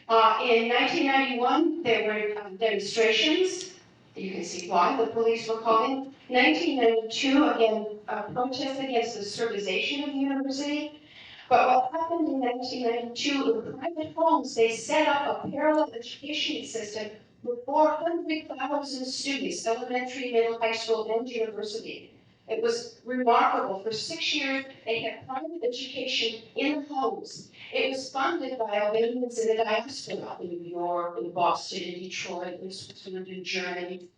Speaker 7: In 1991, there were demonstrations. You can see why the police were called in. 1992, again, protests against the Serbization of the university. But what happened in 1992, in private homes, they set up a parallel education system with 400,000 students, elementary, middle, high school, and university. It was remarkable. For 6 years, they had private education in homes. It was funded by Albanians in the diaspora in New York, in Boston, in Detroit, in Switzerland, in Germany.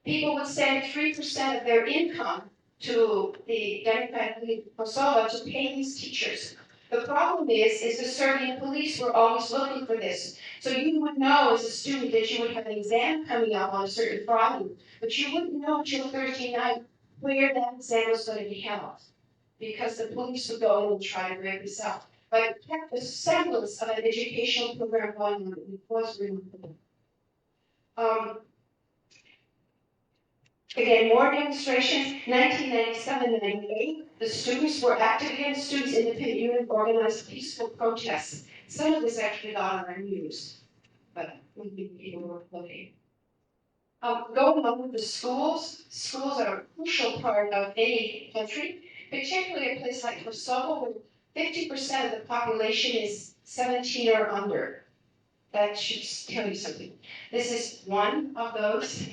Speaker 7: People would send 3% of their income to the Democratic League of Kosovo to pay these teachers. The problem is the Serbian police were always looking for this. So you would know as a student that you would have an exam coming up on a certain Friday, but you wouldn't know until Thursday night where that exam was going to be held, because the police would go in and try to break this up. But it kept a semblance of an educational program going on. It was remarkable. Again, more demonstrations. 1997-98, the students were active again. Students Independent Union organized peaceful protests. Some of this actually got on our news, but maybe people were looking. Going on with the schools. Schools are a crucial part of any country, particularly a place like Kosovo, where 50% of the population is 17 or under. That should tell you something. This is one of those.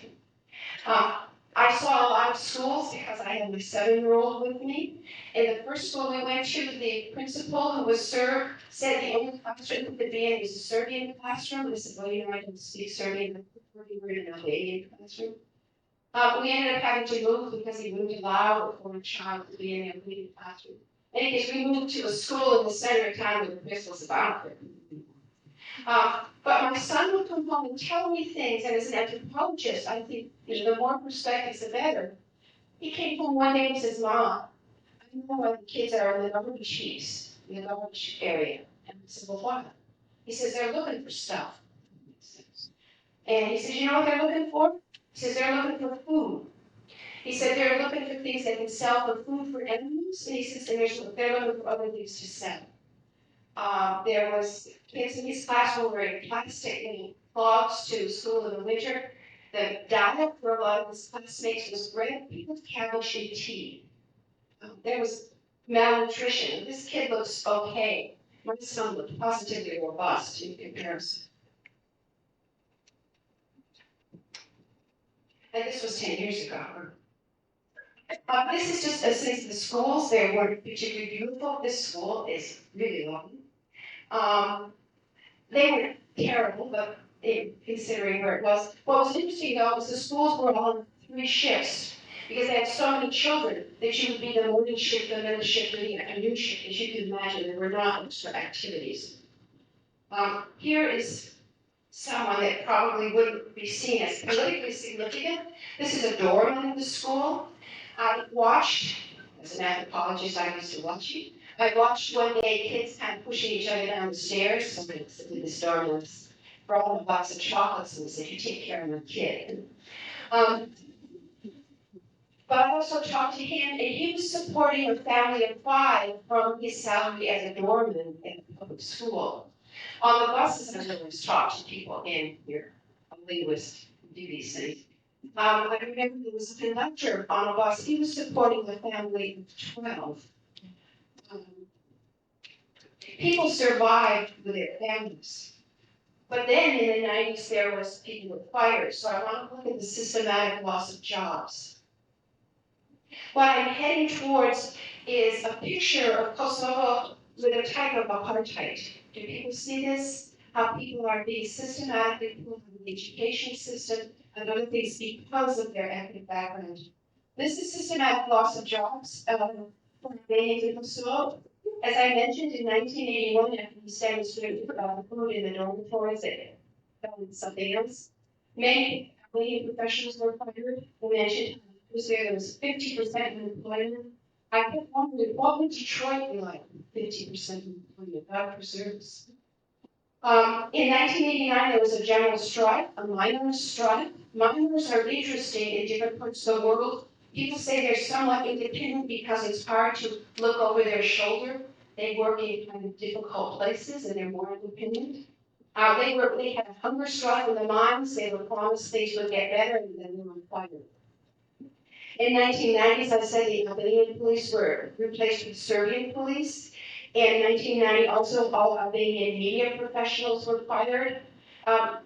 Speaker 7: I saw a lot of schools because I had my 7-year-old with me. In the first school we went to, the principal, who was Serb, said the only classroom who could be in was a Serbian classroom. I said, well, you know, I don't speak Serbian, but we were in an Albanian classroom. We ended up having to move because he wouldn't allow a foreign child to be in the Albanian classroom. And because we moved to a school in the center of town where the principal's about it. But my son would come home and tell me things, and as an anthropologist, I think the more perspectives, the better. He came home one day and says, Mom, I know why the kids are in the garbage heaps, in the garbage area. And I said, well, why? He says, they're looking for stuff. And he says, you know what they're looking for? He says, they're looking for food. He said, they're looking for things they can sell for food for animals. And he says, they're looking for other things to sell. There was kids in his class who were wearing plastic and clogs to school in the winter. The diet for a lot of his classmates was bread, pickled cabbage, and tea. There was malnutrition. This kid looks okay. My son looked positively robust in comparison. And this was 10 years ago. This is just a sense of the schools. They weren't particularly beautiful. This school is really lovely. They were terrible, but considering where it was. What was interesting though was the schools were on 3 shifts because they had so many children that you would be the morning shift, the middle shift, or the afternoon shift. As you can imagine, there were not extra activities. Here is someone that probably wouldn't be seen as politically significant. This is a doorman of the school. I watched, as an anthropologist, I used to watch it. I watched one day kids kind of pushing each other down the stairs. Somebody in the doorman brought him a box of chocolates and said, "You take care of my kid." But I also talked to him, and he was supporting a family of 5 from his salary as a doorman at a public school. On the buses, I always talk to people in here. A linguist do these things. I remember there was a conductor on a bus. He was supporting a family of 12. People survived with their families. But then in the 90s, there was people were fired. So I want to look at the systematic loss of jobs. What I'm heading towards is a picture of Kosovo with a type of apartheid. Do people see this? How people are being systematically pulled from the education system and other things because of their ethnic background. This is systematic loss of jobs for Albanians in Kosovo. As I mentioned, in 1981, after we demonstrated food in the dormitories, it found something else. Many Albanian professionals were fired. We mentioned there was 50% unemployment. I kept wondering, what would Detroit be like? 50% unemployment, God preserves. In 1989, there was a general strike, a miners' strike. Miners are interesting in different parts of the world. People say they're somewhat independent because it's hard to look over their shoulder. They work in kind of difficult places and they're more independent. They had a hunger strike in the mines. They were promised things would get better and then they were fired. In 1990s, I said the Albanian police were replaced with Serbian police. In 1990, also all Albanian media professionals were fired.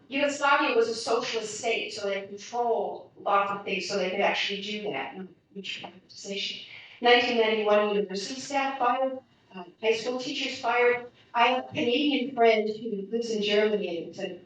Speaker 7: Yugoslavia was a socialist state, so they controlled lots of things, so they could actually do that. Which privatization? 1991, university staff fired, high school teachers fired. I have a Canadian friend who lives in Germany and is an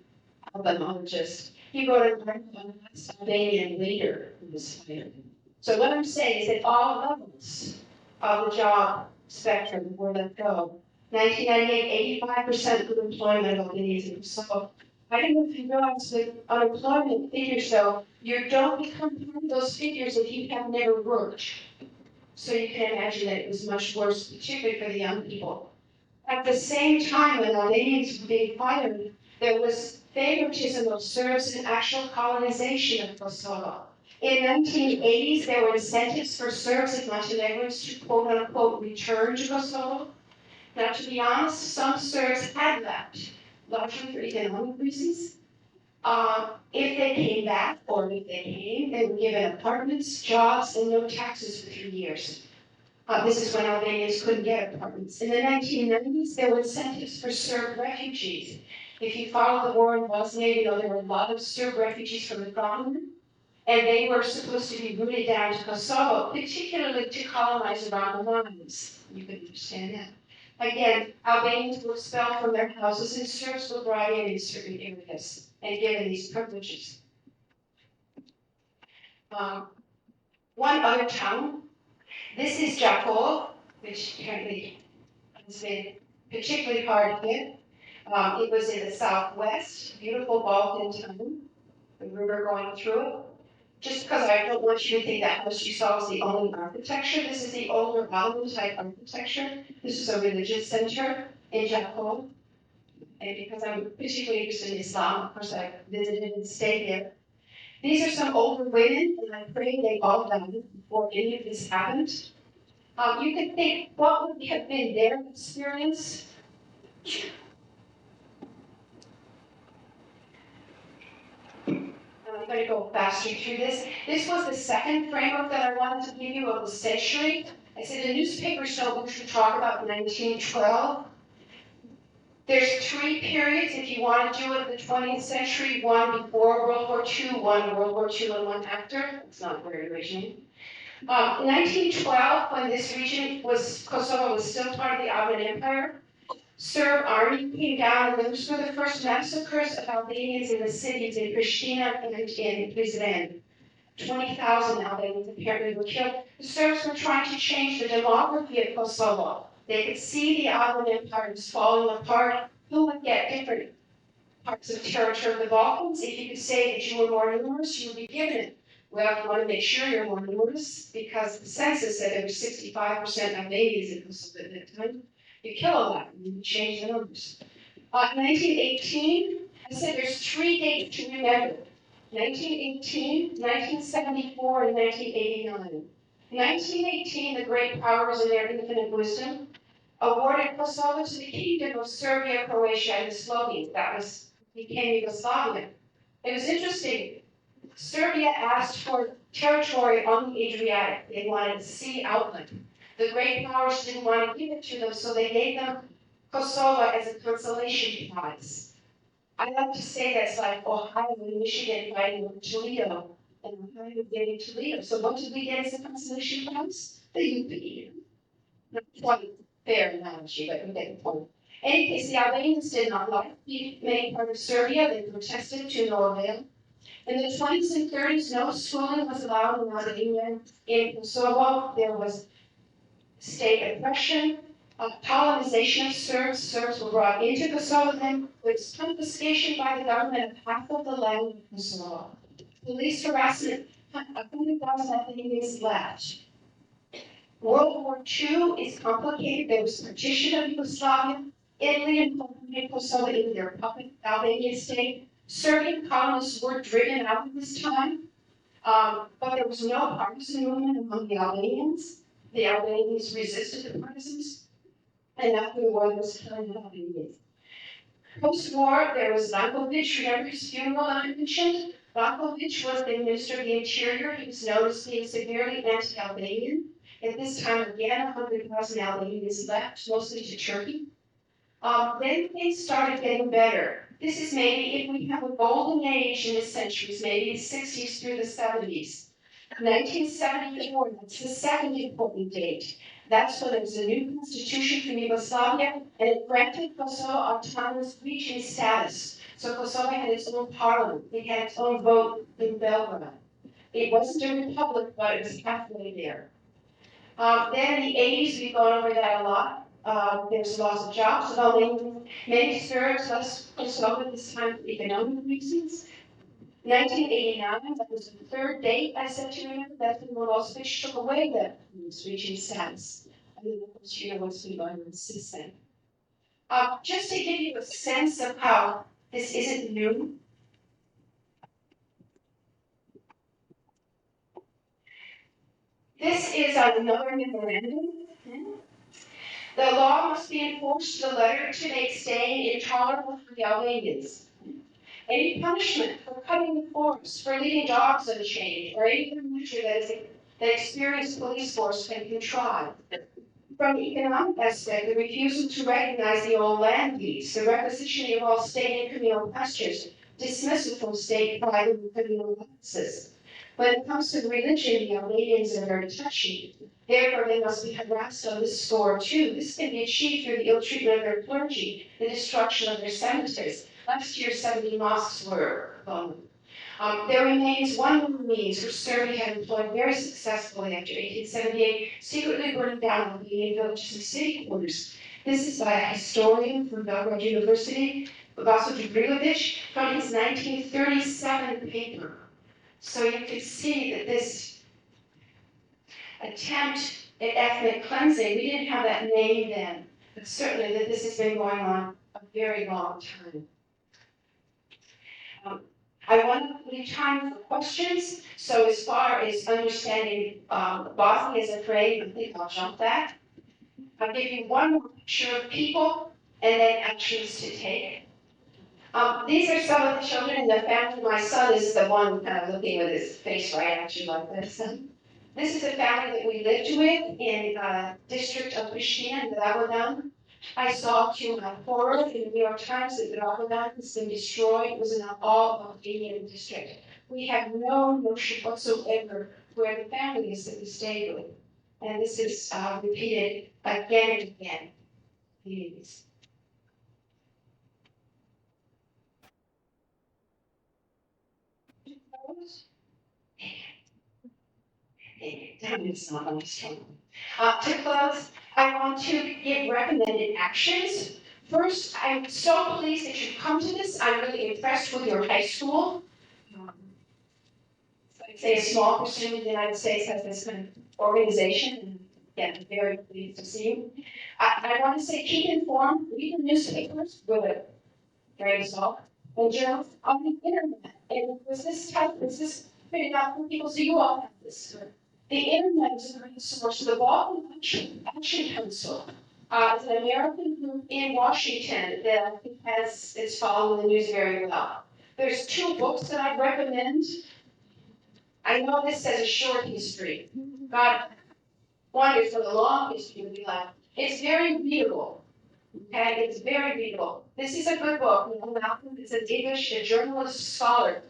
Speaker 7: Albanologist. He wrote an article on the Albanian leader who was fired. So what I'm saying is at all levels of the job spectrum were let go. 1998, 85% of employment of Albanians in Kosovo. I don't know if you realize that unemployment figures, though, you don't become part of those figures if you have never worked. So you can imagine that it was much worse, particularly for the young people. At the same time, when Albanians were being fired, there was favoritism of Serbs and actual colonization of Kosovo. In 1980s, there were incentives for Serbs and Montenegrins to quote-unquote return to Kosovo. Now, to be honest, some Serbs had left, largely for economic reasons. If they came back, or if they came, they were given apartments, jobs, and no taxes for 3 years. This is when Albanians couldn't get apartments. In the 1990s, there were incentives for Serb refugees. If you follow the war in Bosnia, you know there were a lot of Serb refugees from the Ottoman, and they were supposed to be rooted down to Kosovo, particularly to colonize around the lines. You can understand that. Again, Albanians were expelled from their houses, and Serbs were brought in certain areas and given these privileges. One other town. This is Jakov, which apparently has been particularly hard hit. It was in the southwest, beautiful Balkan town, the river going through it. just because I don't want you to think that house you saw was the only architecture, this is the older Ottoman type architecture. This is a religious center in Japan. And because I'm particularly interested in Islam, of course I visited and stayed there. These are some older women, and I pray they all died before any of this happened. You can think, what would have been their experience? I'm going to go faster through this. This was the second framework that I wanted to give you of the century. I said the newspapers don't usually talk about 1912. There's 3 periods if you want to do it in the 20th century, one before World War II, one World War II, and one after. It's not very original. 1912, when this region was, Kosovo was still part of the Ottoman Empire, Serb army came down, and those were the first massacres of Albanians in the cities in Pristina and in Prizren. 20,000 Albanians apparently were killed. The Serbs were trying to change the demography of Kosovo. They could see the Ottoman Empire was falling apart. Who would get different parts of territory of the Balkans? If you could say that you were more numerous, you would be given it. Well, you want to make sure you're more numerous because the census said there were 65% Albanians in Kosovo at that time. You kill a lot, and you change the numbers. 1918, I said there's 3 dates to remember. 1918, 1974, and 1989. 1918, the great powers in their infinite wisdom awarded Kosovo to the Kingdom of Serbia, Croatia, and the Slovene. That became Yugoslavia. It was interesting. Serbia asked for territory on the Adriatic. They wanted a sea outlet. The great powers didn't want to give it to them, so they gave them Kosovo as a consolation prize. I like to say that's like Ohio and Michigan fighting over Toledo, and Ohio getting Toledo. So what did we get as a consolation prize? The UP. Not quite fair analogy, but we get the point. In any case, the Albanians did not like being made part of Serbia. They protested to no avail. In the 20s and 30s, no schooling was allowed in Albania. In Kosovo, there was state oppression, colonization of Serbs. Serbs were brought into Kosovo, then with confiscation by the government of half of the land of Kosovo. Police harassment, 100,000 Albanians left. World War II is complicated. There was partition of Yugoslavia. Italy incorporated Kosovo into their puppet Albanian state. Serbian colonists were driven out at this time, but there was no partisan movement among the Albanians. The Albanians resisted the partisans, and after the war, there was killing of Albanians. Post-war, there was Rankovic. Remember his funeral that I mentioned? Rankovic was the Minister of the Interior. He was known as being severely anti-Albanian. At this time, again, 100,000 Albanians left, mostly to Turkey. Then things started getting better. This is maybe, if we have a golden age in the centuries, maybe the 60s through the 70s. 1974, that's the second important date. That's when there was a new constitution from Yugoslavia, and it granted Kosovo autonomous region status. So Kosovo had its own parliament, it had its own vote in Belgrade. It wasn't a republic, but it was halfway there. Then in the 80s, we've gone over that a lot. There's lots of jobs, many Serbs left Kosovo at this time for economic reasons. 1989, that was the third date I said to remember, that's when Milosevic took away the region status. And then of course, you know what's been going on since then. Just to give you a sense of how this isn't new. This is another memorandum. The law must be enforced to the letter to make staying intolerable for the Albanians. Any punishment for cutting the forest, for leaving dogs unchained, or any other measure that experienced police force can contrive. From the economic aspect, the refusal to recognize the old land lease, the requisitioning of all state and communal pastures, dismissal from state, private, and communal offices. When it comes to religion, the Albanians are very touchy. Therefore, they must be harassed on this score too. This can be achieved through the ill treatment of their clergy, the destruction of their cemeteries. Last year, 70 mosques were bombed. There remains one more means which Serbia had employed very successfully after 1878, secretly burning down Albanian villages and city quarters. This is by a historian from Belgrade University, Vaso Djibrilovic, from his 1937 paper. So you can see that this attempt at ethnic cleansing, we didn't have that name then, but certainly that this has been going on a very long time. I want to leave time for questions, so as far as understanding Bosnia as a frame, I think I'll jump that. I'll give you one more picture of people and then actions to take. These are some of the children in the family. My son is the one kind of looking with his face right at you like this. This is a family that we lived with in district of Pristina in Dragodan. I saw to my horror in the New York Times that Dragodan has been destroyed. It was in all Albanian district. We have no notion whatsoever where the family is that we stayed with. And this is repeated again and again. Please. To close, I want to give recommended actions. First, I'm so pleased that you've come to this. I'm really impressed with your high school. I'd say a small percentage of the United States has this kind of organization. And again, I'm very pleased to see you. I want to say keep informed, read the newspapers with a grain of salt, and journals on the internet. And was this putting out for people, so you all have this. The internet is a great source. The Balkan Action Council is an American group in Washington that I think is following the news very well. There's 2 books that I recommend. I know this says a short history. God, one is for the long history of the life. It's very readable. Okay, it's very readable. This is a good book. Malcolm is an English, a journalist, scholar.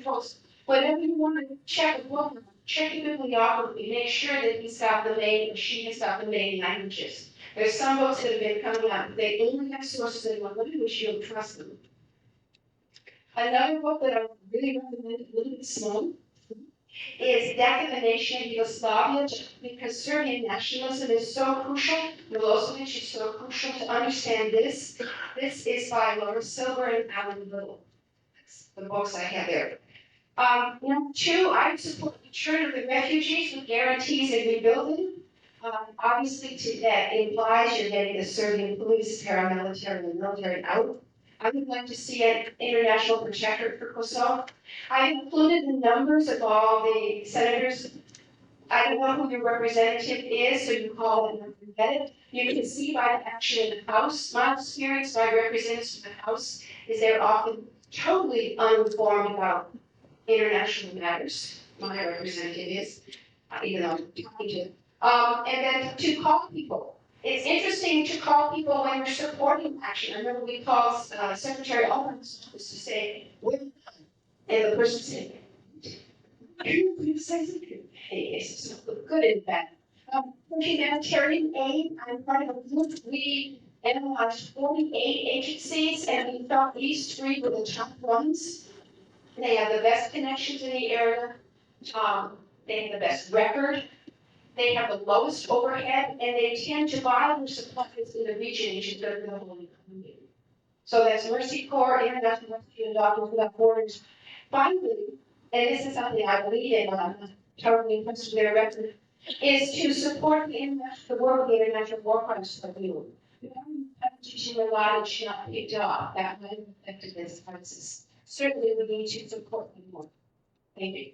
Speaker 7: Folks, whenever you want to check a book, check the bibliography. Make sure that he's got the main, or she has got the main languages. There's some books that have been coming out. They only have sources in one language. You'll trust them. Another book that I really recommend, a little bit small, is Death of the Nation of Yugoslavia, because Serbian nationalism is so crucial. Milosevic is so crucial to understand this. This is by Laura Silver and Alan Little. That's the books I have there. Number 2, I support the return of the refugees with guarantees in rebuilding. Obviously, that implies you're getting the Serbian police, paramilitary, and military out. I would like to see an international protectorate for Kosovo. I included the numbers of all the senators. I don't know who your representative is, so you call it and get it. You can see by the action in the House. My experience, my representatives in the House, is they're often totally uninformed about international matters. My representative is, even though I'm talking to. And then to call people. It's interesting to call people when you're supporting action. I remember we called Secretary Albriight's office to say, and the person said, you say something. It's good and bad. For humanitarian aid, I'm part of a group. We analyzed 48 agencies, and we thought these 3 were the top ones. They have the best connections in the area. They have the best record. They have the lowest overhead, and they tend to buy their supplies in the region, which is their global economy. So that's Mercy Corps, International Rescue, and Doctors Without Borders. Finally, and this is something I believe in, but I'm not totally impressed with their record, is to support the work of the International War Crimes Tribunal. The government teaching a lot and should not picked up that might have affected this crisis. Certainly, we need to support them more. Thank you.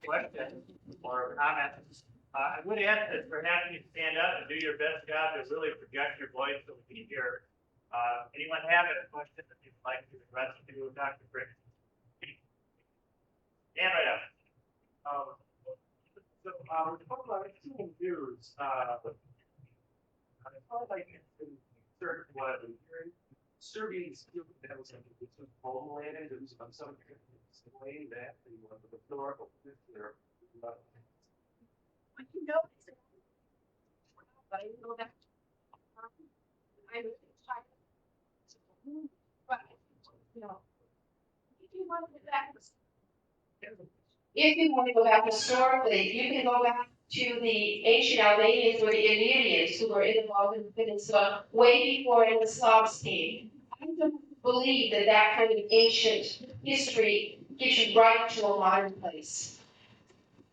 Speaker 8: Question or comment. I would ask that perhaps you stand up and do your best job to really project your voice so we can hear. Anyone have a question that you'd like to address to Dr. Brick? Stand right up.
Speaker 9: So we're talking about extreme news. As far as I can certain what Serbians feel that was something that's homelanded, it was on some explain that the historical picture.
Speaker 6: I can go. But I know that.
Speaker 7: I'm tired. But, you know, if you want to go back, if you want to go back historically, you can go back to the ancient Albanians or the Illyrians who were involved in the peninsula way before the Slavs came. I don't believe that that kind of ancient history gives you right to a modern place.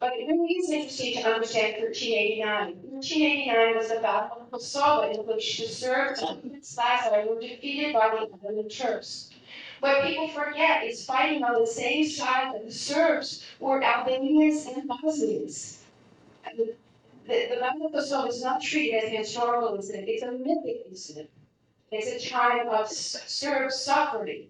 Speaker 7: But it really is interesting to understand 1389. 1389 was the Battle of Kosovo, in which the Serbs and Slavi were defeated by the Ottoman Turks. What people forget is fighting on the same side that the Serbs were Albanians and Bosnians. And the Battle of Kosovo is not treated as a historical incident, it's a mythic incident. It's a time of Serb suffering.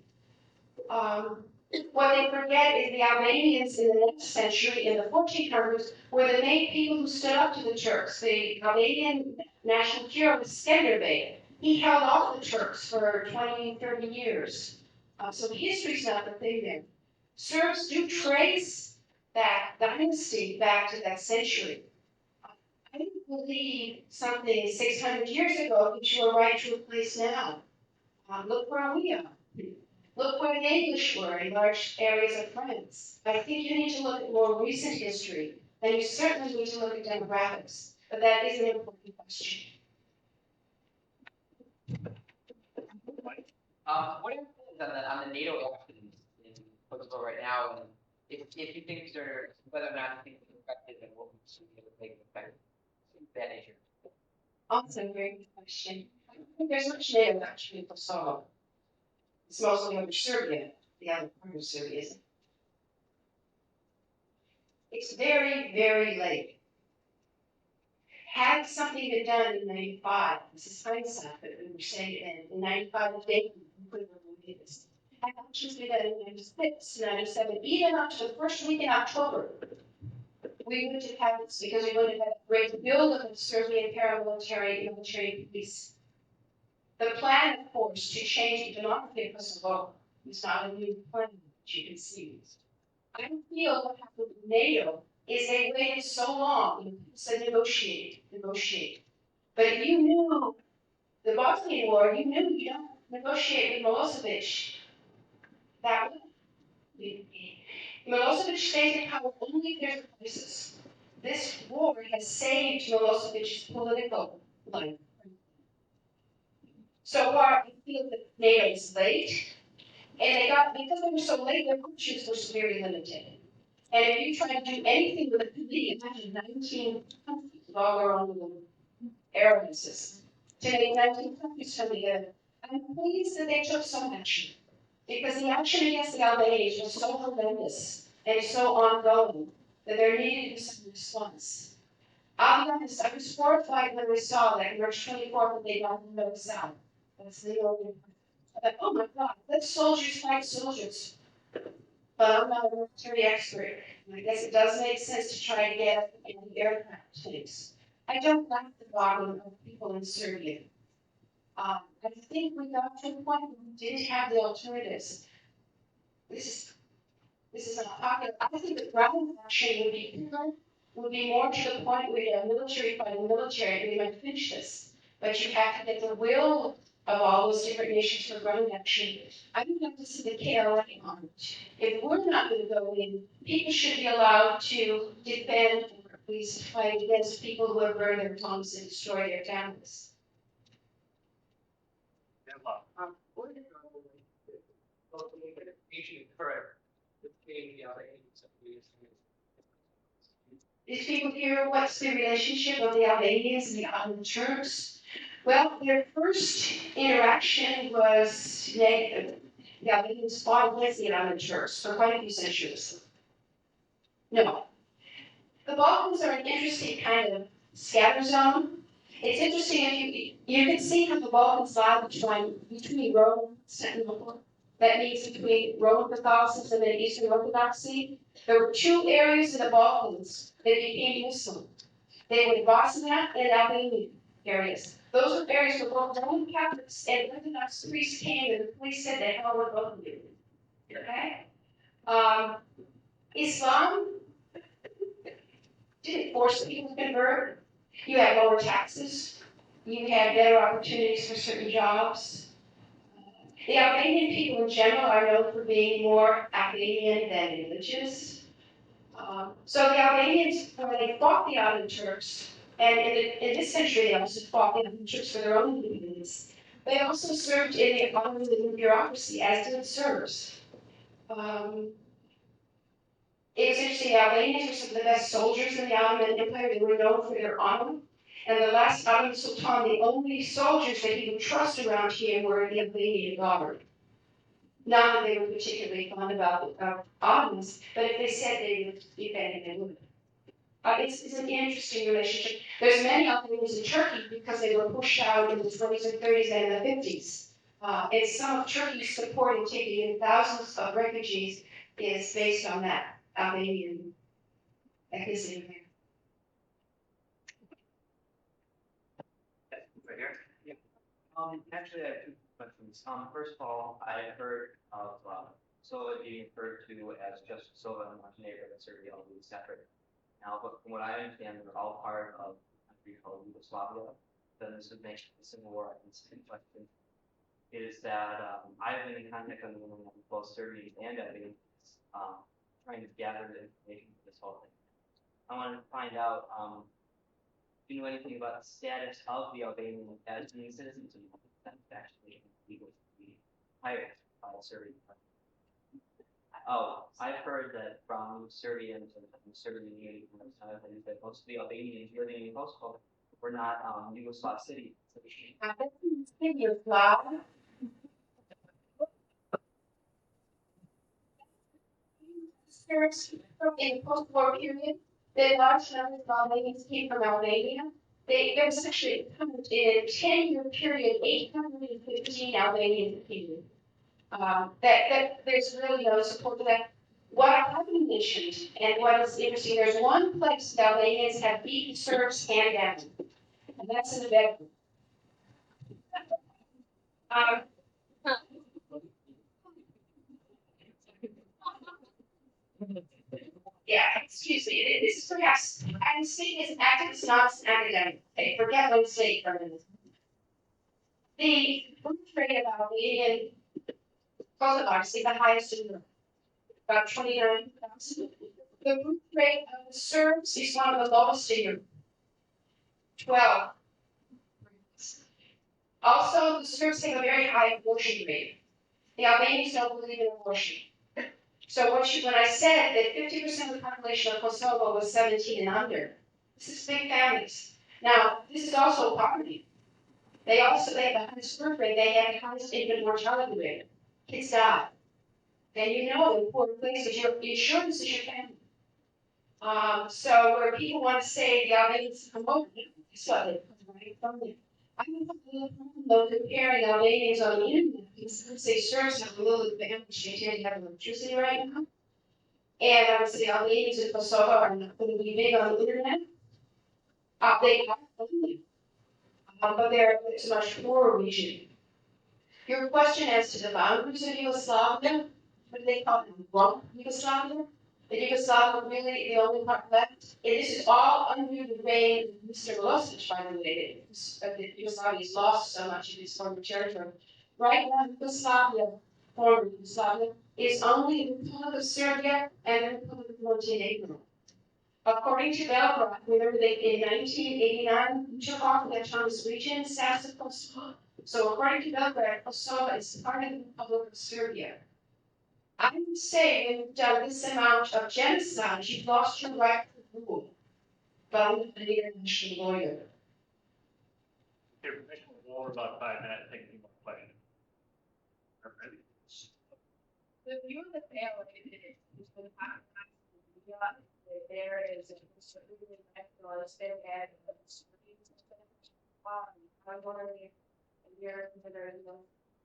Speaker 7: What they forget is the Albanians in the next century, in the 1400s, were the main people who stood up to the Turks. The Albanian national hero was Skenderbeg. He held off the Turks for 20, 30 years. So history's not the thing there. Serbs do trace that dynasty back to that century. I don't believe something 600 years ago gives you a right to a place now. Look where we are. Look where the English were in large areas of France. I think you need to look at more recent history, and you certainly need to look at demographics. But that is an important question.
Speaker 10: What are your feelings on the NATO actions in Kosovo right now, and if you think they're, whether or not you think they're effective and what we should be able to make them effective? That nature.
Speaker 7: Also a very good question. I don't think there's much NATO action in Kosovo. It's mostly over Serbia, the other part of Serbia isn't. It's very, very late. Had something been done in 95, this is hindsight, but we were saying it in 95, we could have avoided this. Had actions been done in 96, 97, even up to the first week in October, we would have had this because we would have had a great buildup of Serbian paramilitary military police. The plan, of course, to change the demography of Kosovo is not a new plan that you can see. I feel what happened with NATO is they waited so long and said negotiate. But if you knew the Bosnian War, you knew you don't negotiate with Milosevic that way. Milosevic stays in power only if there's a crisis. This war has saved Milosevic's political life. So far, I feel that NATO is late, and because they were so late, their options were severely limited. And if you try to do anything with a committee, imagine 19 countries with all their own little areas, to make 19 countries come together. I'm pleased that they took some action, because the action against the Albanians was so horrendous and so ongoing that there needed to be some response. I'll be honest, I was horrified when we saw that March 24th that they got the notice out. That's the only. I thought, oh my God, let soldiers fight soldiers. But I'm not a military expert. I guess it does make sense to try to get in the aircraft things. I don't like the bombing of people in Serbia. I think we got to a point where we didn't have the alternatives. This is not popular. I think the ground action would be more to the point where you have military fighting military, and we might finish this. But you have to get the will of all those different nations for ground action. I would like to see the KLA on it. If we're not going to go in, people should be allowed to defend or at least fight against people who have burned their homes and destroyed their towns.
Speaker 10: What is forever?
Speaker 7: Did people hear what's the relationship of the Albanians and the Ottoman Turks? Well, their first interaction was negative. The Albanians fought against the Ottoman Turks for quite a few centuries. No. The Balkans are an interesting kind of scatter zone. It's interesting if you can see how the Balkans lie between Rome and Constantinople. That means between Roman Catholicism and Eastern Orthodoxy. There were two areas in the Balkans that became Muslim. They were Bosnia and Albania areas. Those were areas where both Roman Catholics and Orthodox priests came, and the police said, "The hell with both of you." Okay? Islam didn't force people to convert. You had lower taxes. You had better opportunities for certain jobs. The Albanian people in general are known for being more Albanian than religious. So the Albanians, when they fought the Ottoman Turks, and in this century they also fought the Ottoman Turks for their own independence, they also served in the Ottoman bureaucracy, as did Serbs. It was interesting, the Albanians were some of the best soldiers in the Ottoman Empire. They were known for their honor. And the last Ottoman Sultan, the only soldiers that he would trust around here were the Albanian guard. Not that they were particularly fond about Ottomans, but if they said they would defend him, they would. It's an interesting relationship. There's many Albanians in Turkey because they were pushed out in the 20s and 30s and the 50s. And some of Turkey's support in taking in thousands of refugees is based on that Albanian ethnicity.
Speaker 11: Right here? Yeah. Actually, I have two questions. First of all, I heard of, Kosovo being referred to as just Kosovo and Montenegro and Serbia all being separate. Now, but from what I understand, they're all part of a country called Yugoslavia. Then this would make the Civil War. And the second question is that, I've been in contact with both Serbians and Albanians, trying to gather the information for this whole thing. I wanted to find out, do you know anything about the status of the Albanians as being citizens of the United States? Actually legal to be hired by Serbia? Oh, I've heard that from Serbians and from Serbian unity and other things that most of the Albanians living in Kosovo were not Yugoslav citizens.
Speaker 7: In the post-war period, the large number of Albanians came from Albania. There was actually in a 10-year period, 815 Albanians came. There's really no support for that. What I haven't mentioned, and what is interesting, there's one place the Albanians have beaten Serbs hand down, and that's in the bedroom. Yeah, excuse me, this is perhaps, I'm saying as an activist, not as an academic. Okay, forget one state for a minute. The birth rate of Albanian Kosovars is the highest in Europe, about 29,000. The birth rate of the Serbs is one of the lowest in Europe, 12. Also, the Serbs have a very high abortion rate. The Albanians don't believe in abortion. So when I said that 50% of the population of Kosovo was 17 and under, this is big families. Now, this is also poverty. They have the highest birth rate, they have the highest infant mortality rate. Kids die. And you know in poor places, your insurance is your family. So where people want to say the Albanians promote it, it's what they put right from there. I don't have a problem though comparing Albanians on the internet, because I would say Serbs have a little advantage, they tend to have electricity right now. And I would say Albanians in Kosovo are not going to be big on the internet. They are only, but it's a much poorer region. Your question as to the boundaries of Yugoslavia, what do they call it, rump Yugoslavia? The Yugoslavia really the only part left. And this is all under the reign of Mr. Milosevic, by the way. Yugoslavia has lost so much of its former territory. Right now, Yugoslavia, former Yugoslavia, is only the Republic of Serbia and the Republic of Montenegro. According to Belgrade, remember that in 1989, we took off the autonomous region, south of Kosovo. So according to Belgrade, Kosovo is part of the Republic of Serbia. I would say when you've done this amount of genocide, you've lost your right to rule. But I'm not an international lawyer.
Speaker 8: Your permission will go over about 5 minutes, take any more questions.
Speaker 6: The view of the family is when there is a really nationalist impact of I'm wondering if you're considering them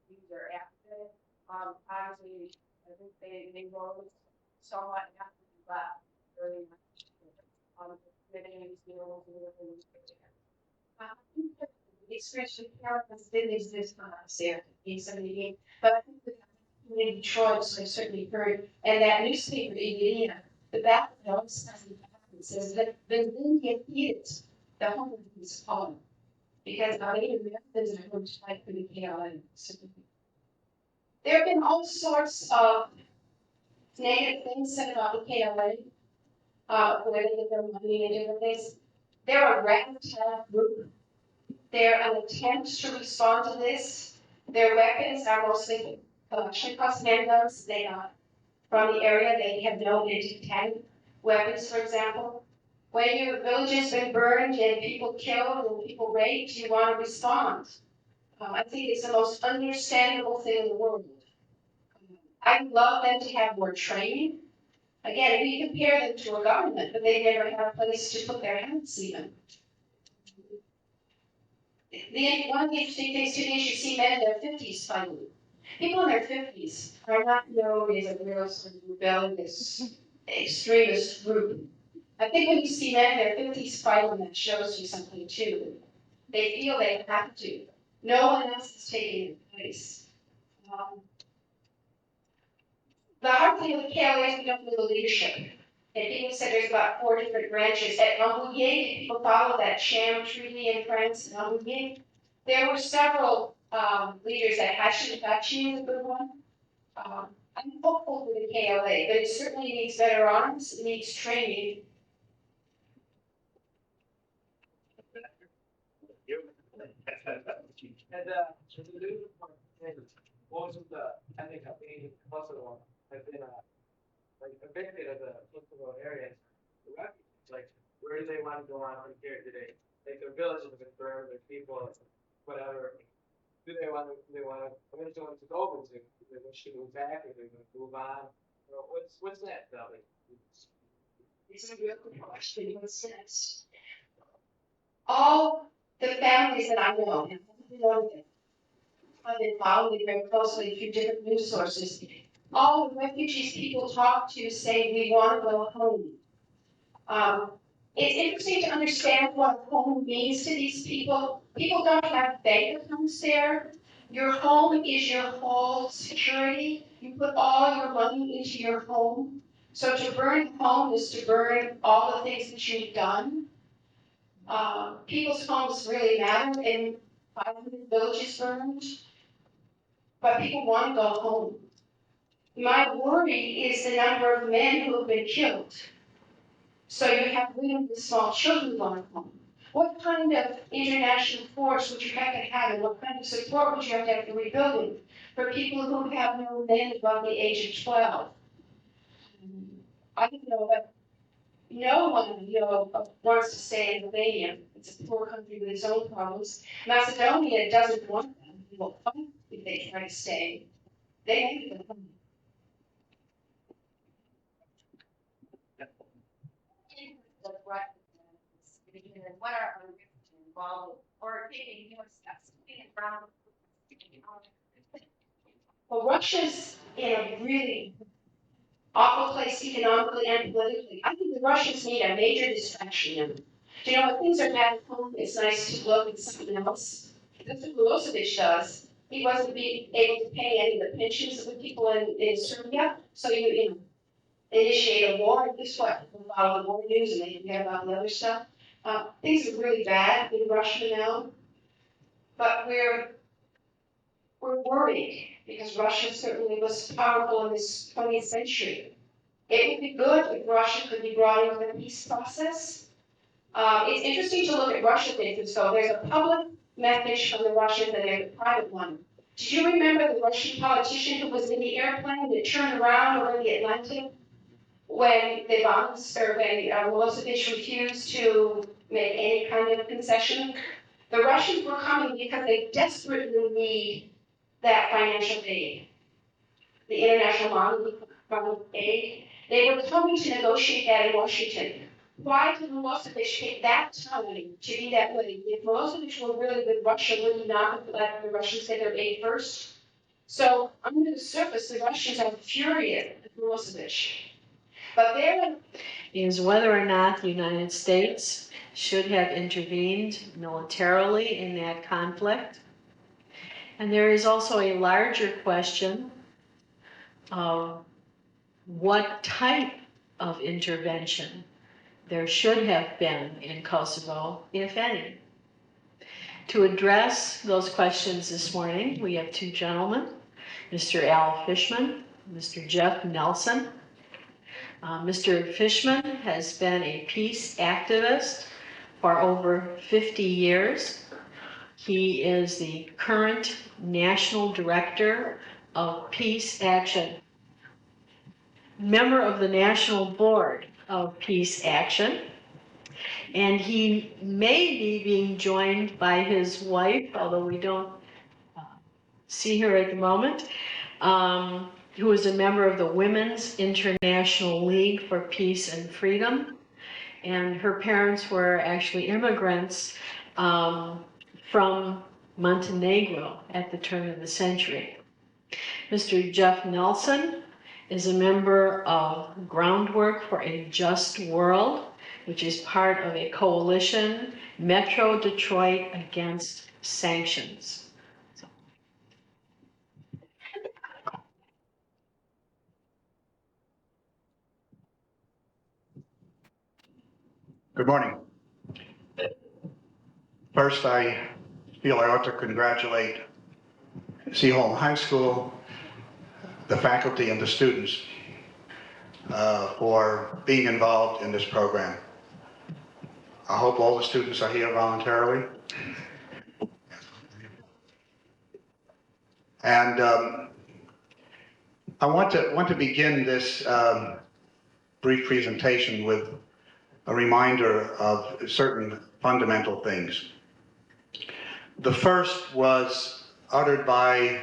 Speaker 6: user after. Obviously, I think they rose somewhat after the left early many skills and everything. The expression parents didn't exist when I was there in 78, but I think that in Detroit, so I certainly heard, and that newspaper in Indiana, the background says that the Indian Edith, the home of his home,
Speaker 7: because there's a huge type of KLA. There have been all sorts of negative things said about the KLA, the way they get their money and different things. They're a ragtag group. They're an attempt to respond to this. Their weapons are mostly Kalashnikovs handguns they got from the area. They have no anti-tank weapons, for example. When your village has been burned and people killed and people raped, you want to respond. I think it's the most understandable thing in the world. I'd love them to have more training. Again, we compare them to a government, but they never have a place to put their heads even. One of the interesting things today is you see men in their 50s fighting. People in their 50s are not known as a real sort of rebellious extremist group. I think when you see men in their 50s fighting, that shows you something too. They feel they have to. No one else is taking their place. The hard thing with KLA is we don't know the leadership. And people said there's about 4 different branches. At Rambouillet, did people follow that sham treaty in France in Rambouillet? There were several leaders that Hachidachi is a good one. I'm hopeful for the KLA, but it certainly needs better arms, it needs training.
Speaker 9: And so the news report is most of the ethnic communities in Kosovo have been like evicted of the Kosovo areas. The refugees, like where do they want to go on from here today? Like their villages have been burned, their people, whatever. Do they want to? Where do they want to go to? Do they wish to move back, or do they want to move on? Or what's that, Dolly?
Speaker 7: It's a real good question. What's next? All the families that I know, and I've been following very closely through different news sources. All the refugees people talk to say we want to go home. It's interesting to understand what home means to these people. People don't have bank accounts there. Your home is your whole security. You put all your money into your home. So to burn home is to burn all the things that you've done. People's homes really matter, and 500 villages burned. But people want to go home. My worry is the number of men who have been killed. So you have women with small children going home. What kind of international force would you have to have, and what kind of support would you have to have for rebuilding for people who have no men above the age of 12? I don't know, but no one, wants to stay in Albania. It's a poor country with its own problems. Macedonia doesn't want them. They will fight if they try to stay. They hate them. What are our risks involved or taking more steps? Well, Russia's in a really awful place economically and politically. I think the Russians need a major distraction. Do you know, when things are bad at home, it's nice to look at something else. That's what Milosevic does. He wasn't being able to pay any of the pensions of the people in Serbia, so you initiate a war, and guess what? People follow the war news and they forget about the other stuff. Things are really bad in Russia now, but we're worried because Russia certainly was powerful in this 20th century. It would be good if Russia could be brought into the peace process. It's interesting to look at Russian interests, though. There's a public message from the Russians and there's a private one. Do you remember the Russian politician who was in the airplane that turned around over the Atlantic when the bombs, or when Milosevic refused to make any kind of concession? The Russians were coming because they desperately need that financial aid, the international monetary aid. They were coming to negotiate that in Washington. Why did Milosevic take that time to be that way? If Milosevic were really with Russia, would he not have let the Russians get their aid first? So under the surface, the Russians are furious at Milosevic. But there is whether or not the United States should have intervened militarily in that conflict. And there is also a larger question of what type of intervention there should have been in Kosovo, if any.
Speaker 12: To address those questions this morning, we have two gentlemen, Mr. Al Fishman, Mr. Jeff Nelson. Mr. Fishman has been a peace activist for over 50 years. He is the current National Director of Peace Action, member of the National Board of Peace Action, and he may be being joined by his wife, although we don't see her at the moment, who is a member of the Women's International League for Peace and Freedom. And her parents were actually immigrants from Montenegro at the turn of the century. Mr. Jeff Nelson is a member of Groundwork for a Just World, which is part of a coalition, Metro Detroit Against Sanctions.
Speaker 13: Good morning. First, I feel I ought to congratulate Seaholm High School, the faculty and the students for being involved in this program. I hope all the students are here voluntarily. And I want to begin this brief presentation with a reminder of certain fundamental things. The first was uttered by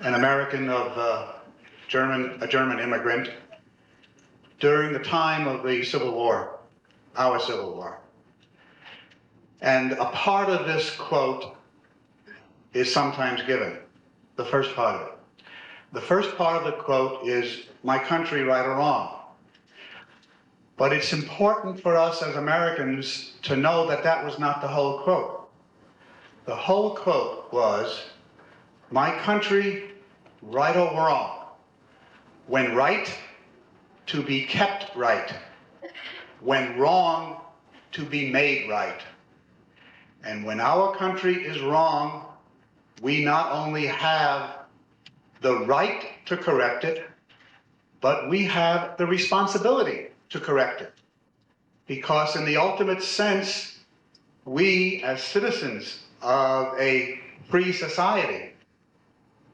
Speaker 13: an American of a German immigrant during the time of the Civil War, our Civil War. And a part of this quote is sometimes given, the first part of it. The first part of the quote is, "My country, right or wrong." But it's important for us as Americans to know that that was not the whole quote. The whole quote was, "My country, right or wrong. When right, to be kept right. When wrong, to be made right. And when our country is wrong, we not only have the right to correct it, but we have the responsibility to correct it. Because in the ultimate sense, we as citizens of a free society,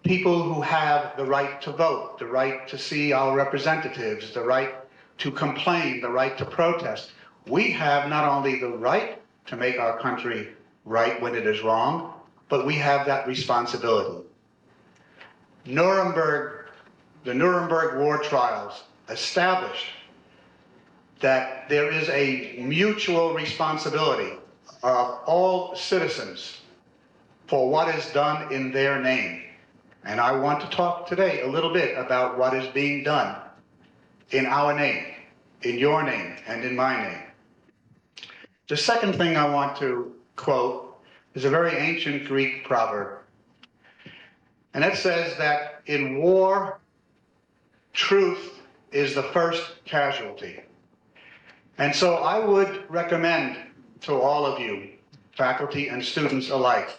Speaker 13: people who have the right to vote, the right to see our representatives, the right to complain, the right to protest, we have not only the right to make our country right when it is wrong, but we have that responsibility. The Nuremberg war trials established that there is a mutual responsibility of all citizens for what is done in their name. And I want to talk today a little bit about what is being done in our name, in your name, and in my name. The second thing I want to quote is a very ancient Greek proverb. And it says that in war, truth is the first casualty. And so I would recommend to all of you, faculty and students alike,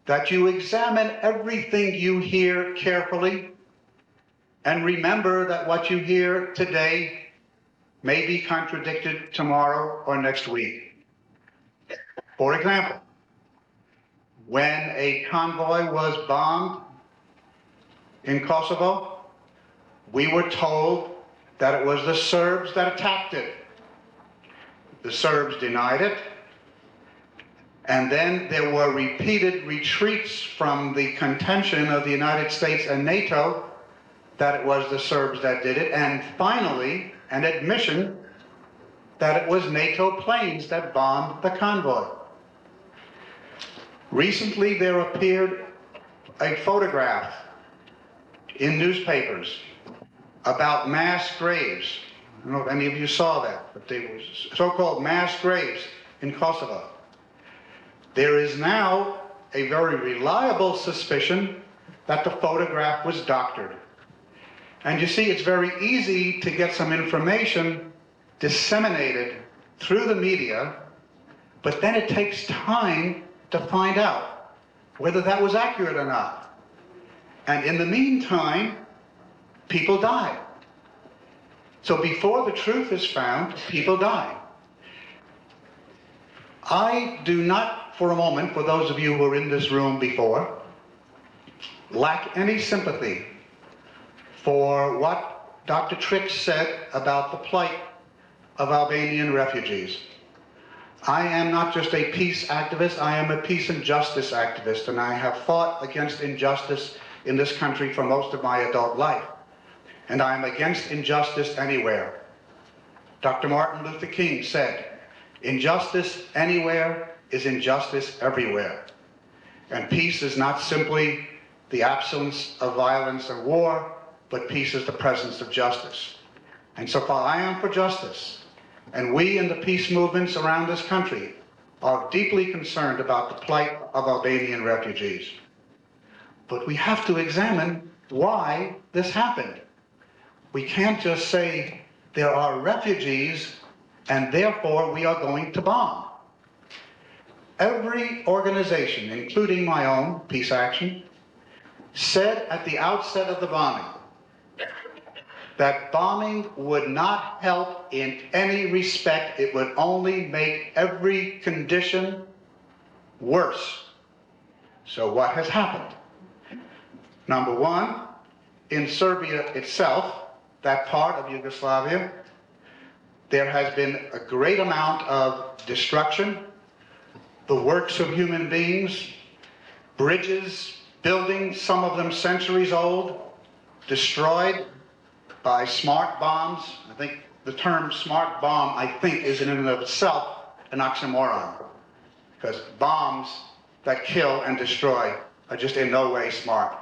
Speaker 13: that you examine everything you hear carefully and remember that what you hear today may be contradicted tomorrow or next week. For example, when a convoy was bombed in Kosovo, we were told that it was the Serbs that attacked it. The Serbs denied it, and then there were repeated retreats from the contention of the United States and NATO that it was the Serbs that did it, and finally an admission that it was NATO planes that bombed the convoy. Recently there appeared a photograph in newspapers about mass graves. I don't know if any of you saw that, but they were so-called mass graves in Kosovo. There is now a very reliable suspicion that the photograph was doctored. And you see, it's very easy to get some information disseminated through the media But then it takes time to find out whether that was accurate or not. And in the meantime, people die. So before the truth is found, people die. I do not, for a moment, for those of you who were in this room before, lack any sympathy for what Dr. Trix said about the plight of Albanian refugees. I am not just a peace activist, I am a peace and justice activist, and I have fought against injustice in this country for most of my adult life. And I am against injustice anywhere. Dr. Martin Luther King said, "Injustice anywhere is injustice everywhere." And peace is not simply the absence of violence and war, but peace is the presence of justice. And so far I am for justice, and we in the peace movements around this country are deeply concerned about the plight of Albanian refugees. But we have to examine why this happened. We can't just say there are refugees and therefore we are going to bomb. Every organization, including my own, Peace Action, said at the outset of the bombing that bombing would not help in any respect. It would only make every condition worse. So what has happened? Number one, in Serbia itself, that part of Yugoslavia, there has been a great amount of destruction. The works of human beings, bridges, buildings, some of them centuries old, destroyed by smart bombs. I think the term smart bomb, I think, is in and of itself an oxymoron, because bombs that kill and destroy are just in no way smart.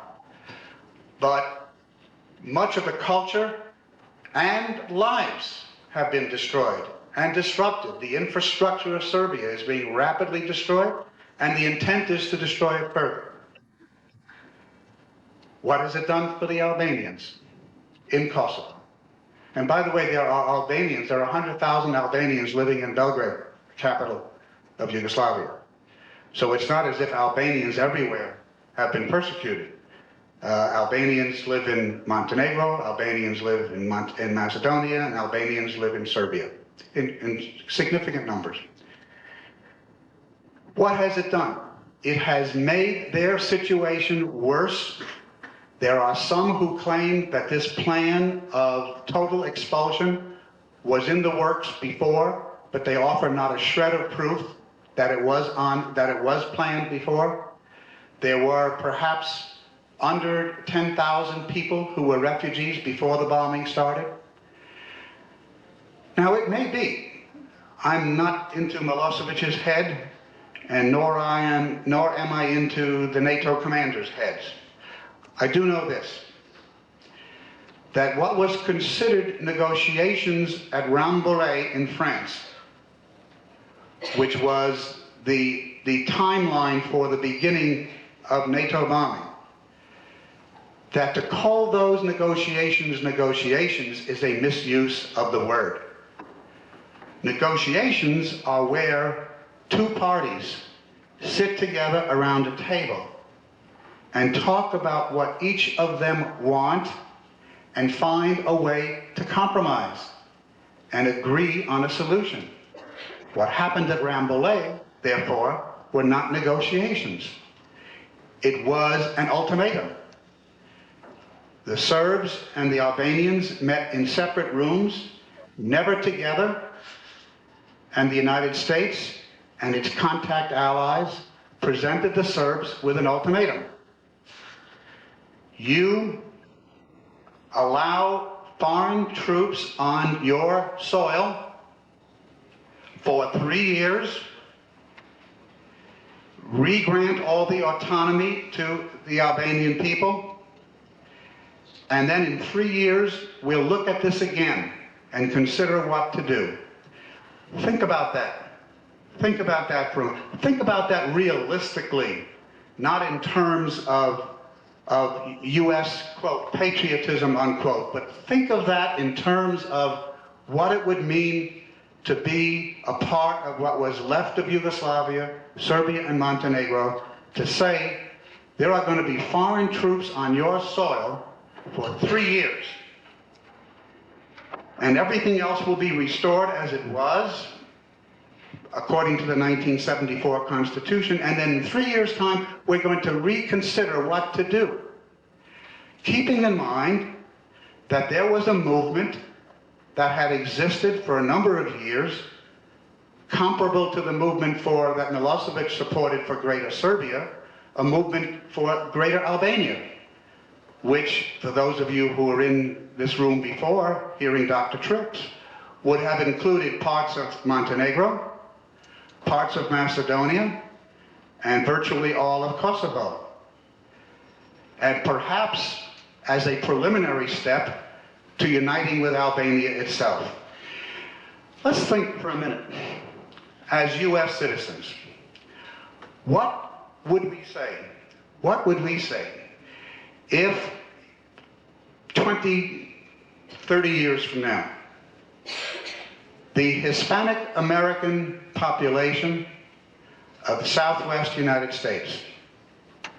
Speaker 13: But much of the culture and lives have been destroyed and disrupted. The infrastructure of Serbia is being rapidly destroyed, and the intent is to destroy it further. What has it done for the Albanians in Kosovo? And by the way, there are Albanians, there are 100,000 Albanians living in Belgrade, capital of Yugoslavia. So it's not as if Albanians everywhere have been persecuted. Albanians live in Montenegro, Albanians live in Macedonia, and Albanians live in Serbia in significant numbers. What has it done? It has made their situation worse. There are some who claim that this plan of total expulsion was in the works before, but they offer not a shred of proof that it was planned before. There were perhaps under 10,000 people who were refugees before the bombing started. Now it may be, I'm not into Milosevic's head, and nor am I into the NATO commanders' heads. I do know this, that what was considered negotiations at Rambouillet in France, which was the timeline for the beginning of NATO bombing, that to call those negotiations is a misuse of the word. Negotiations are where two parties sit together around a table and talk about what each of them want and find a way to compromise and agree on a solution. What happened at Rambouillet, therefore, were not negotiations. It was an ultimatum. The Serbs and the Albanians met in separate rooms, never together, and the United States and its contact allies presented the Serbs with an ultimatum. You allow foreign troops on your soil for 3 years, re-grant all the autonomy to the Albanian people, and then in 3 years, we'll look at this again and consider what to do. Think about that. Think about that realistically, not in terms of U.S., quote, patriotism, unquote, but think of that in terms of what it would mean to be a part of what was left of Yugoslavia, Serbia and Montenegro, to say there are going to be foreign troops on your soil for 3 years. And everything else will be restored as it was, according to the 1974 Constitution, and then in 3 years' time, we're going to reconsider what to do. Keeping in mind that there was a movement that had existed for a number of years, comparable to the movement that Milosevic supported for Greater Serbia, a movement for Greater Albania, which, for those of you who were in this room before, hearing Dr. Trix, would have included parts of Montenegro, parts of Macedonia, and virtually all of Kosovo. And perhaps as a preliminary step to uniting with Albania itself. Let's think for a minute. As US citizens, what would we say? What would we say if 20, 30 years from now, the Hispanic American population of the Southwest United States,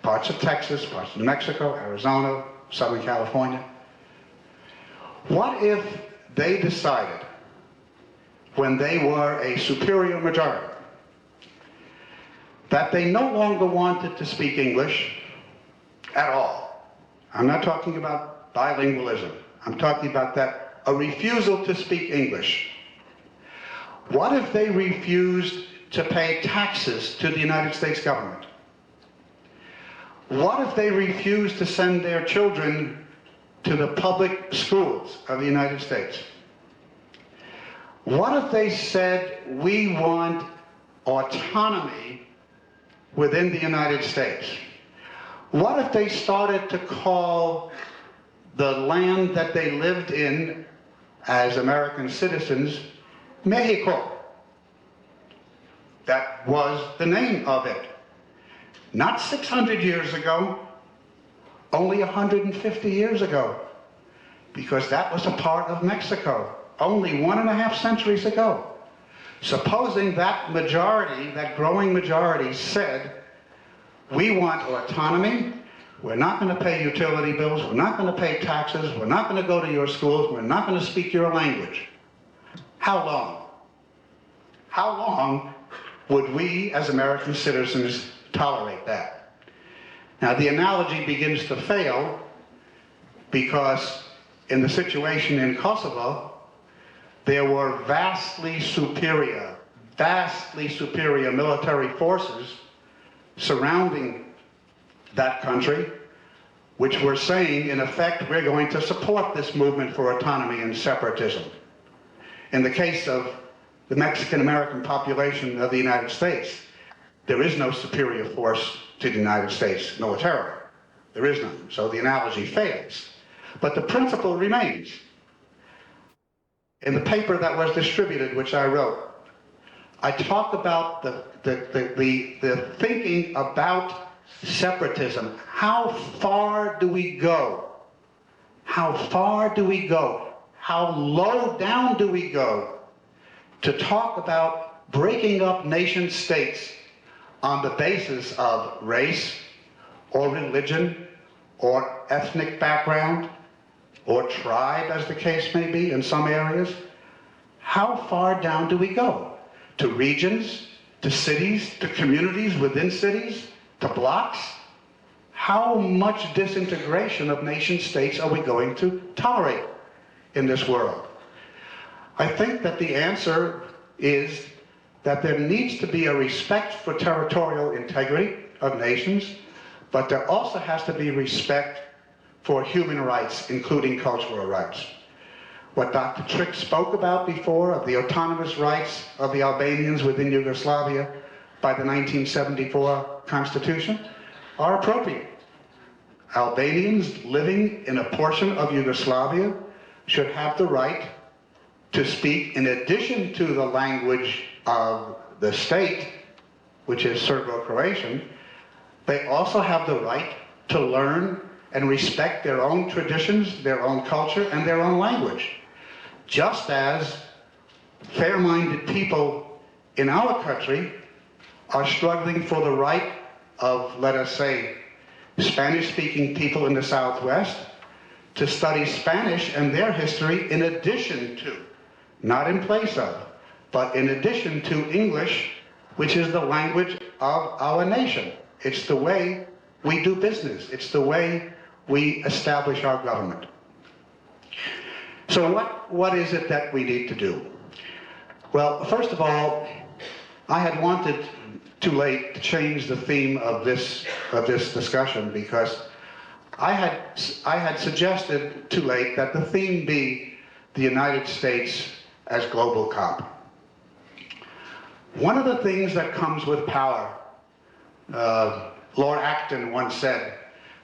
Speaker 13: parts of Texas, parts of New Mexico, Arizona, Southern California, what if they decided, when they were a superior majority, that they no longer wanted to speak English at all? I'm not talking about bilingualism. I'm talking about that, a refusal to speak English. What if they refused to pay taxes to the United States government? What if they refused to send their children to the public schools of the United States? What if they said, we want autonomy within the United States? What if they started to call the land that they lived in as American citizens Mexico? That was the name of it. Not 600 years ago, only 150 years ago, because that was a part of Mexico, only 1.5 centuries ago. Supposing that majority, that growing majority, said, we want autonomy, we're not going to pay utility bills, we're not going to pay taxes, we're not going to go to your schools, we're not going to speak your language. How long? How long would we as American citizens tolerate that? Now, the analogy begins to fail because in the situation in Kosovo, there were vastly superior military forces surrounding that country, which were saying, in effect, we're going to support this movement for autonomy and separatism. In the case of the Mexican-American population of the United States, there is no superior force to the United States militarily. There is none. So the analogy fails. But the principle remains. In the paper that was distributed, which I wrote, I talk about the thinking about separatism. How far do we go? How far do we go? How low down do we go to talk about breaking up nation states on the basis of race or religion or ethnic background or tribe, as the case may be in some areas? How far down do we go? To regions, to cities, to communities within cities, to blocks? How much disintegration of nation states are we going to tolerate in this world? I think that the answer is that there needs to be a respect for territorial integrity of nations, but there also has to be respect for human rights, including cultural rights. What Dr. Trix spoke about before of the autonomous rights of the Albanians within Yugoslavia by the 1974 Constitution are appropriate. Albanians living in a portion of Yugoslavia should have the right to speak, in addition to the language of the state, which is Serbo-Croatian, they also have the right to learn and respect their own traditions, their own culture, and their own language. Just as fair-minded people in our country are struggling for the right of, let us say, Spanish-speaking people in the Southwest to study Spanish and their history in addition to, not in place of, but in addition to English, which is the language of our nation. It's the way we do business. It's the way we establish our government. So what is it that we need to do? Well, first of all, I had wanted too late to change the theme of this discussion, because I had suggested too late that the theme be the United States as global cop. One of the things that comes with power, Lord Acton once said,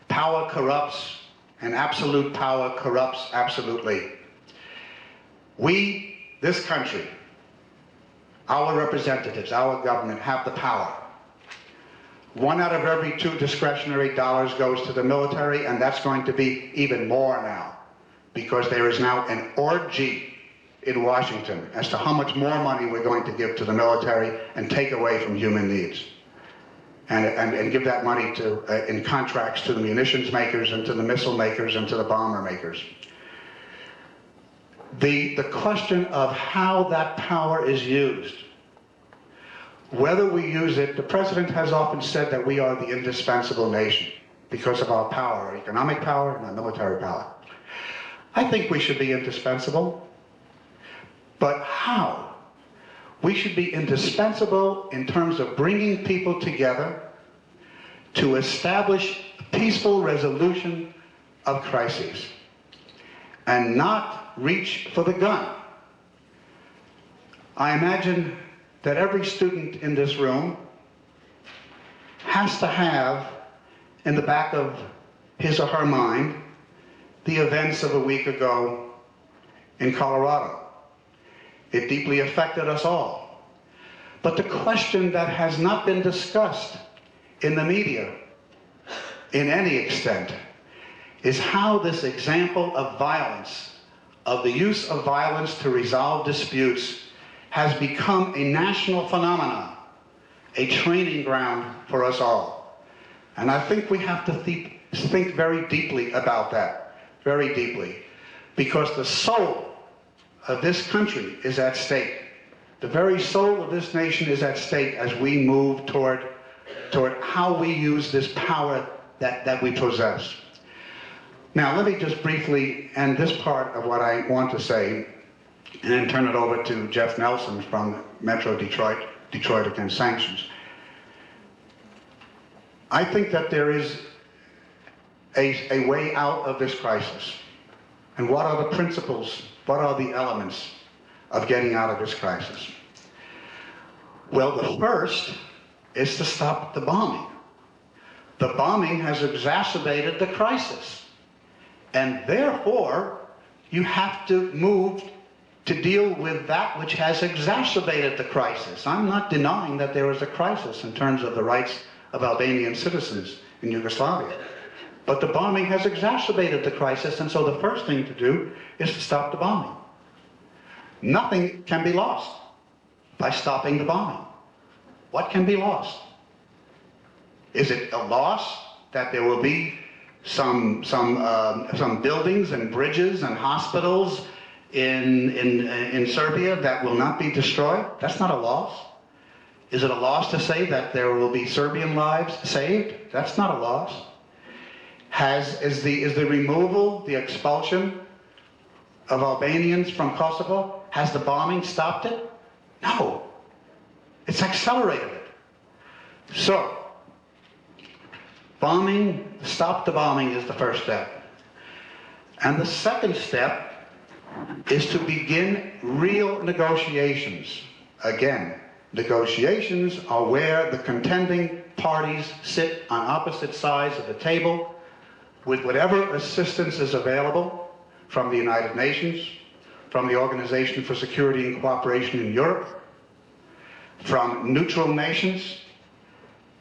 Speaker 13: power corrupts and absolute power corrupts absolutely. We, this country, our representatives, our government have the power. 1 out of every 2 discretionary dollars goes to the military, and that's going to be even more now, because there is now an orgy in Washington as to how much more money we're going to give to the military and take away from human needs. And give that money to, in contracts to the munitions makers and to the missile makers and to the bomber makers. The question of how that power is used, whether we use it, the president has often said that we are the indispensable nation because of our power, our economic power and our military power. I think we should be indispensable, but how? We should be indispensable in terms of bringing people together to establish peaceful resolution of crises and not reach for the gun. I imagine that every student in this room has to have in the back of his or her mind the events of a week ago in Colorado. It deeply affected us all. But the question that has not been discussed in the media in any extent is how this example of violence, of the use of violence to resolve disputes, has become a national phenomenon, a training ground for us all. And I think we have to think very deeply about that, very deeply, because the soul of this country is at stake. The very soul of this nation is at stake as we move toward how we use this power that we possess. Now, let me just briefly end this part of what I want to say and then turn it over to Jeff Nelson from Metro Detroit, Detroit Against Sanctions. I think that there is a way out of this crisis. And what are the principles, what are the elements of getting out of this crisis? Well, the first is to stop the bombing. The bombing has exacerbated the crisis. And therefore, you have to move to deal with that which has exacerbated the crisis. I'm not denying that there is a crisis in terms of the rights of Albanian citizens in Yugoslavia. But the bombing has exacerbated the crisis, and so the first thing to do is to stop the bombing. Nothing can be lost by stopping the bombing. What can be lost? Is it a loss that there will be some buildings and bridges and hospitals in Serbia that will not be destroyed? That's not a loss. Is it a loss to say that there will be Serbian lives saved? That's not a loss. Is the removal, the expulsion of Albanians from Kosovo, has the bombing stopped it? No. It's accelerated it. So, bombing, stop the bombing is the first step. And the second step is to begin real negotiations. Again, negotiations are where the contending parties sit on opposite sides of the table with whatever assistance is available from the United Nations, from the Organization for Security and Cooperation in Europe, from neutral nations,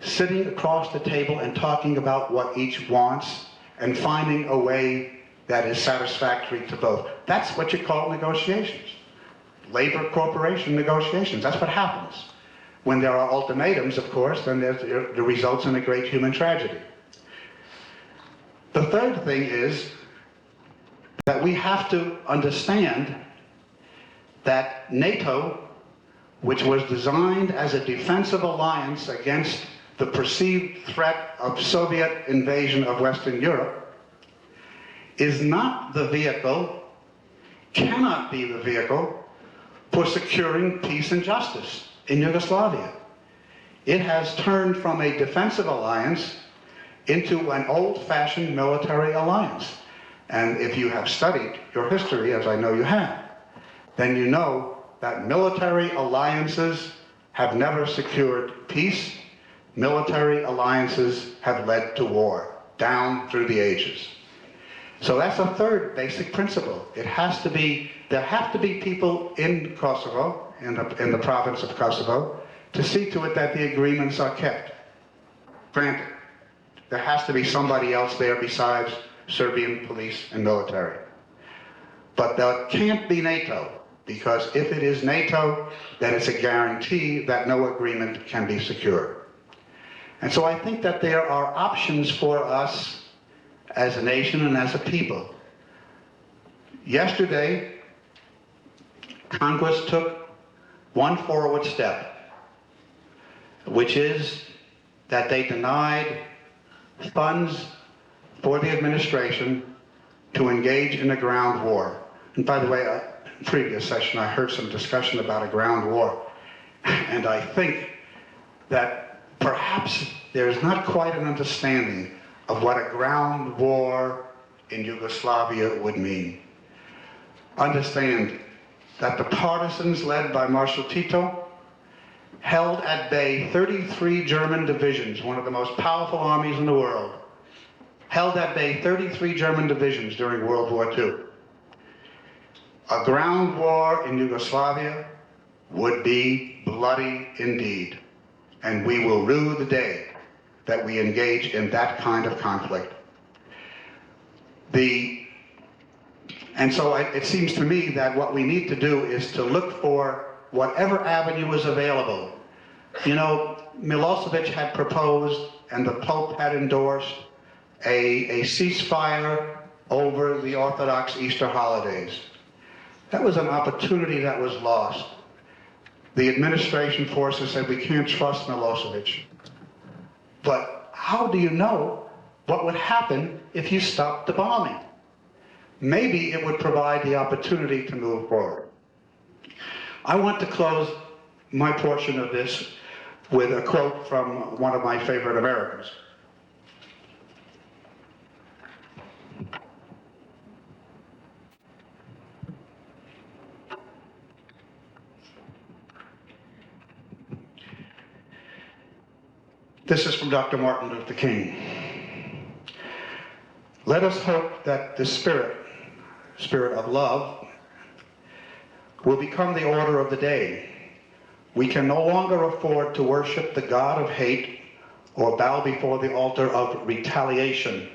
Speaker 13: sitting across the table and talking about what each wants and finding a way that is satisfactory to both. That's what you call negotiations. labor-corporation negotiations. That's what happens. When there are ultimatums, of course, then it results in a great human tragedy. The third thing is that we have to understand that NATO, which was designed as a defensive alliance against the perceived threat of Soviet invasion of Western Europe, is not the vehicle, cannot be the vehicle, for securing peace and justice in Yugoslavia. It has turned from a defensive alliance into an old-fashioned military alliance. And if you have studied your history, as I know you have, then you know that military alliances have never secured peace. Military alliances have led to war, down through the ages. So that's a third basic principle. There have to be people in Kosovo, in the province of Kosovo, to see to it that the agreements are kept. Granted, there has to be somebody else there besides Serbian police and military. But that can't be NATO, because if it is NATO, then it's a guarantee that no agreement can be secured. And so I think that there are options for us as a nation and as a people. Yesterday, Congress took one forward step, which is that they denied funds for the administration to engage in a ground war. And by the way, in the previous session, I heard some discussion about a ground war. And I think that perhaps there's not quite an understanding of what a ground war in Yugoslavia would mean. Understand that the partisans led by Marshal Tito held at bay 33 German divisions, one of the most powerful armies in the world, held at bay 33 German divisions during World War II. A ground war in Yugoslavia would be bloody indeed, and we will rue the day that we engage in that kind of conflict. And so it seems to me that what we need to do is to look for whatever avenue is available. You know, Milosevic had proposed, and the Pope had endorsed, a ceasefire over the Orthodox Easter holidays. That was an opportunity that was lost. The administration forces said, we can't trust Milosevic. But how do you know what would happen if you stopped the bombing? Maybe it would provide the opportunity to move forward. I want to close my portion of this with a quote from one of my favorite Americans. This is from Dr. Martin Luther King. Let us hope that the spirit of love, will become the order of the day. We can no longer afford to worship the god of hate or bow before the altar of retaliation.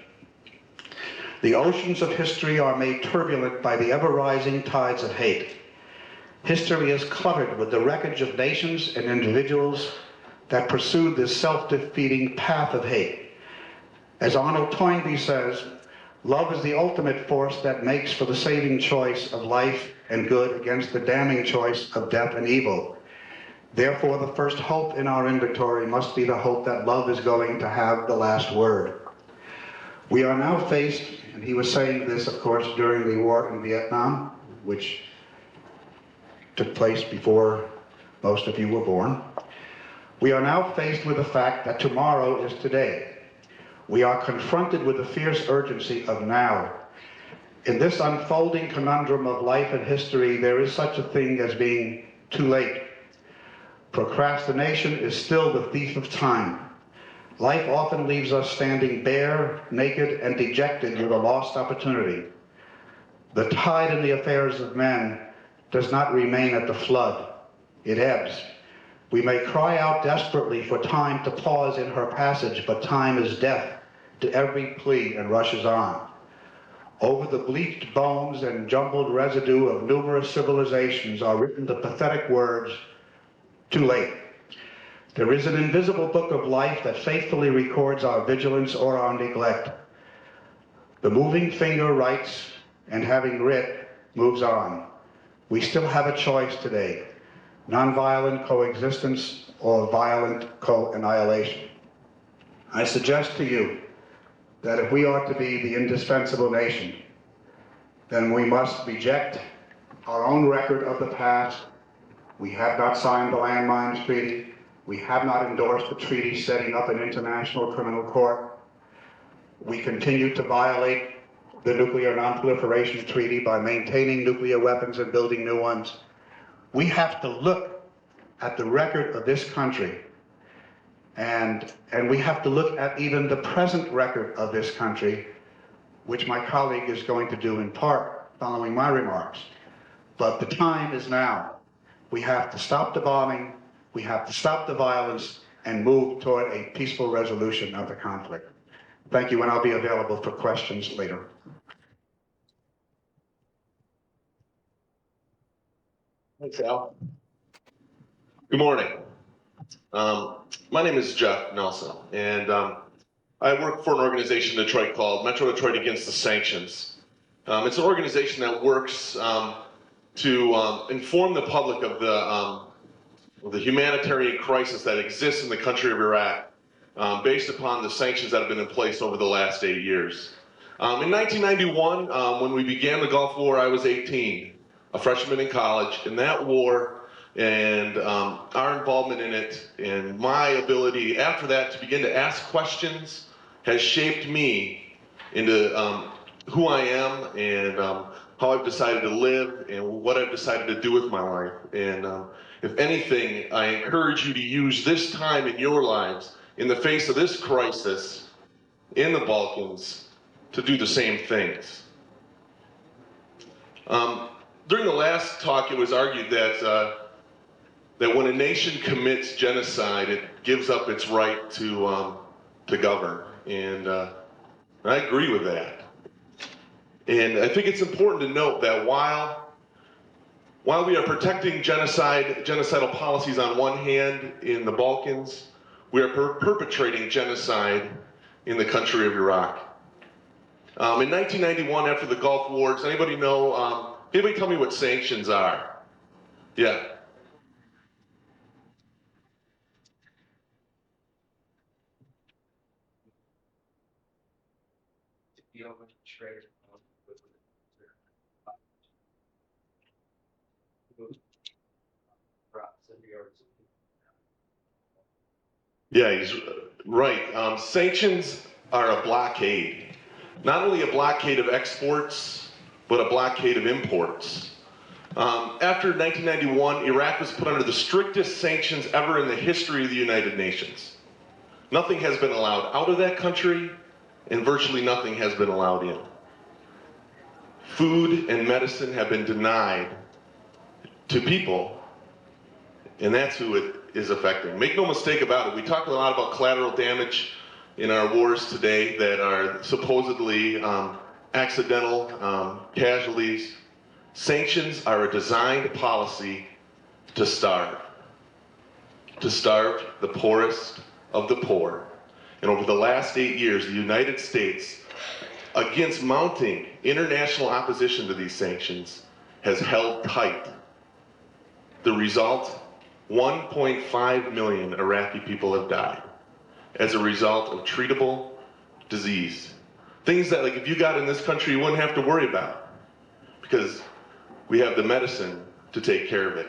Speaker 13: The oceans of history are made turbulent by the ever-rising tides of hate. History is cluttered with the wreckage of nations and individuals that pursued this self-defeating path of hate. As Arnold Toynbee says, love is the ultimate force that makes for the saving choice of life and good against the damning choice of death and evil. Therefore, the first hope in our inventory must be the hope that love is going to have the last word. We are now faced, and he was saying this, of course, during the war in Vietnam, which took place before most of you were born. We are now faced with the fact that tomorrow is today. We are confronted with the fierce urgency of now. In this unfolding conundrum of life and history, there is such a thing as being too late. Procrastination is still the thief of time. Life often leaves us standing bare, naked, and dejected with a lost opportunity. The tide in the affairs of men does not remain at the flood. It ebbs. We may cry out desperately for time to pause in her passage, but time is deaf to every plea and rushes on. Over the bleached bones and jumbled residue of numerous civilizations are written the pathetic words, "Too late." There is an invisible book of life that faithfully records our vigilance or our neglect. The moving finger writes, and having writ, moves on. We still have a choice today: nonviolent coexistence or violent co-annihilation. I suggest to you that if we are to be the indispensable nation, then we must reject our own record of the past. We have not signed the Landmines Treaty. We have not endorsed the treaty setting up an international criminal court. We continue to violate the Nuclear Non-Proliferation Treaty by maintaining nuclear weapons and building new ones. We have to look at the record of this country, and we have to look at even the present record of this country, which my colleague is going to do in part following my remarks. But the time is now. We have to stop the bombing, we have to stop the violence, and move toward a peaceful resolution of the conflict. Thank you, and I'll be available for questions later.
Speaker 14: Thanks, Al. Good morning. My name is Jeff Nelson, and I work for an organization in Detroit called Metro Detroit Against the Sanctions. It's an organization that works to inform the public of the humanitarian crisis that exists in the country of Iraq, based upon the sanctions that have been in place over the last 8 years. In 1991, when we began the Gulf War, I was 18, a freshman in college, and that war and our involvement in it and my ability after that to begin to ask questions has shaped me into who I am and how I've decided to live and what I've decided to do with my life. And if anything, I encourage you to use this time in your lives, in the face of this crisis in the Balkans, to do the same things. During the last talk, it was argued that when a nation commits genocide, it gives up its right to govern, and I agree with that. And I think it's important to note that while we are protecting genocidal policies on one hand in the Balkans, we are perpetrating genocide in the country of Iraq. In 1991, after the Gulf War, does anybody know, anybody tell me what sanctions are? Yeah. Yeah, he's right. Sanctions are a blockade. Not only a blockade of exports, but a blockade of imports. After 1991, Iraq was put under the strictest sanctions ever in the history of the United Nations. Nothing has been allowed out of that country, and virtually nothing has been allowed in. Food and medicine have been denied to people, and that's who it is affecting. Make no mistake about it, we talk a lot about collateral damage in our wars today that are supposedly accidental casualties. Sanctions are a designed policy to starve the poorest of the poor. And over the last 8 years, the United States, against mounting international opposition to these sanctions, has held tight. The result, 1.5 million Iraqi people have died as a result of treatable disease. Things that, like, if you got in this country, you wouldn't have to worry about because we have the medicine to take care of it.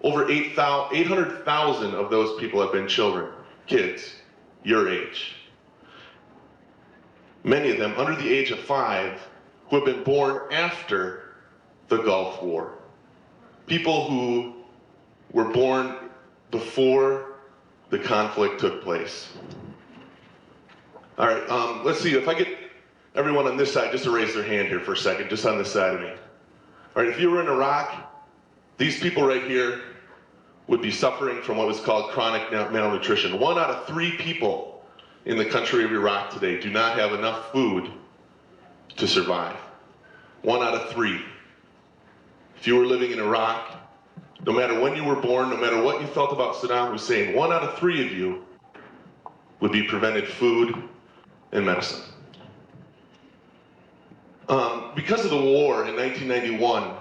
Speaker 14: Over 800,000 of those people have been children, kids, your age. Many of them under the age of 5 who have been born after the Gulf War. People who were born before the conflict took place. All right, let's see, if I get everyone on this side just to raise their hand here for a second, just on this side of me. All right, if you were in Iraq, these people right here would be suffering from what was called chronic malnutrition. 1 out of 3 people in the country of Iraq today do not have enough food to survive. 1 out of 3. If you were living in Iraq, no matter when you were born, no matter what you felt about Saddam Hussein, 1 out of 3 of you would be prevented food and medicine. Because of the war in 1991,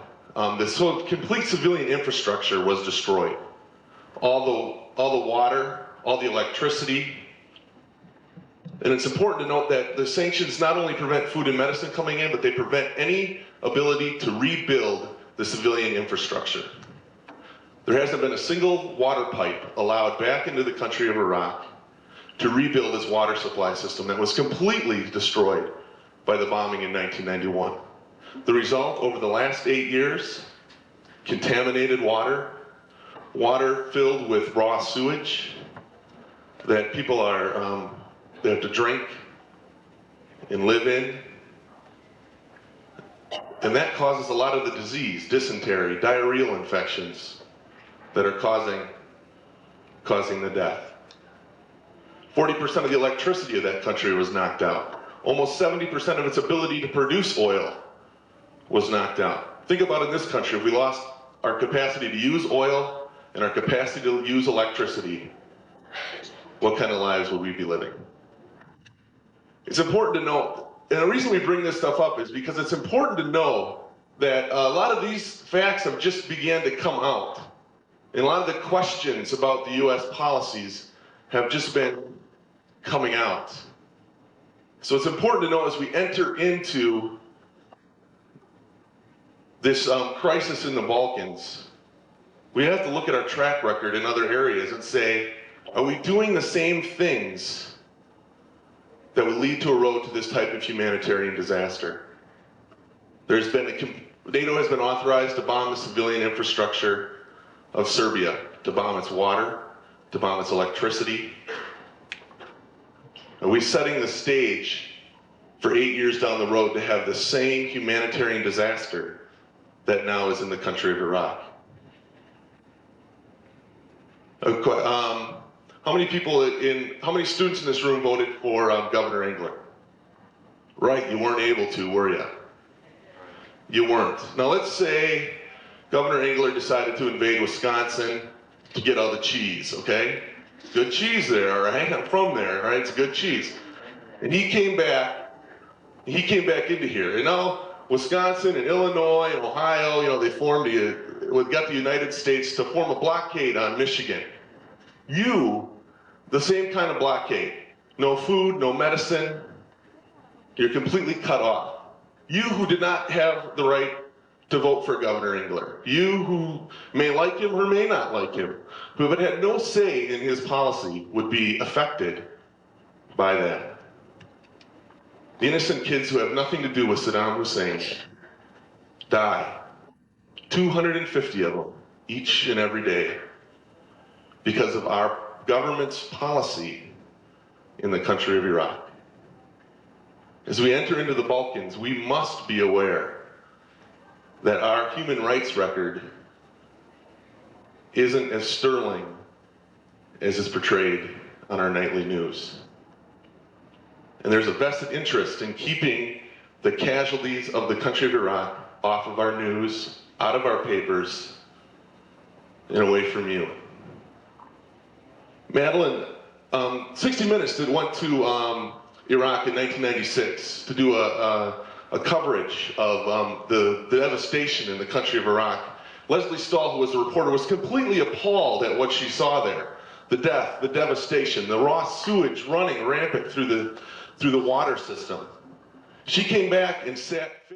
Speaker 14: the complete civilian infrastructure was destroyed. All the water, all the electricity. And it's important to note that the sanctions not only prevent food and medicine coming in, but they prevent any ability to rebuild the civilian infrastructure. There hasn't been a single water pipe allowed back into the country of Iraq to rebuild its water supply system that was completely destroyed by the bombing in 1991. The result over the last 8 years, contaminated water, water filled with raw sewage that people they have to drink and live in. And that causes a lot of the disease, dysentery, diarrheal infections that are causing the death. 40% of the electricity of that country was knocked out. Almost 70% of its ability to produce oil was knocked out. Think about in this country, if we lost our capacity to use oil and our capacity to use electricity, what kind of lives would we be living? It's important to know, and the reason we bring this stuff up is because it's important to know that a lot of these facts have just began to come out. And a lot of the questions about the US policies have just been coming out. So it's important to know as we enter into this crisis in the Balkans, we have to look at our track record in other areas and say, are we doing the same things that would lead to a road to this type of humanitarian disaster? NATO has been authorized to bomb the civilian infrastructure of Serbia, to bomb its water, to bomb its electricity. Are we setting the stage for 8 years down the road to have the same humanitarian disaster that now is in the country of Iraq? How many students in this room voted for Governor Engler? Right, you weren't able to, were you? You weren't. Now let's say Governor Engler decided to invade Wisconsin to get all the cheese, okay? Good cheese there, all right? I'm from there, all right? It's good cheese. And he came back into here. And now Wisconsin and Illinois and Ohio, they got the United States to form a blockade on Michigan. The same kind of blockade. No food, no medicine. You're completely cut off. You who did not have the right to vote for Governor Engler. You who may like him or may not like him, who have had no say in his policy, would be affected by that. The innocent kids who have nothing to do with Saddam Hussein die. 250 of them, each and every day, because of our government's policy in the country of Iraq. As we enter into the Balkans, we must be aware that our human rights record isn't as sterling as is portrayed on our nightly news. And there's a vested interest in keeping the casualties of the country of Iraq off of our news, out of our papers, and away from you. Madeline, 60 Minutes went to Iraq in 1996 to do a coverage of the devastation in the country of Iraq. Leslie Stahl, who was the reporter, was completely appalled at what she saw there. The death, the devastation, the raw sewage running rampant through the water system. She came back and sat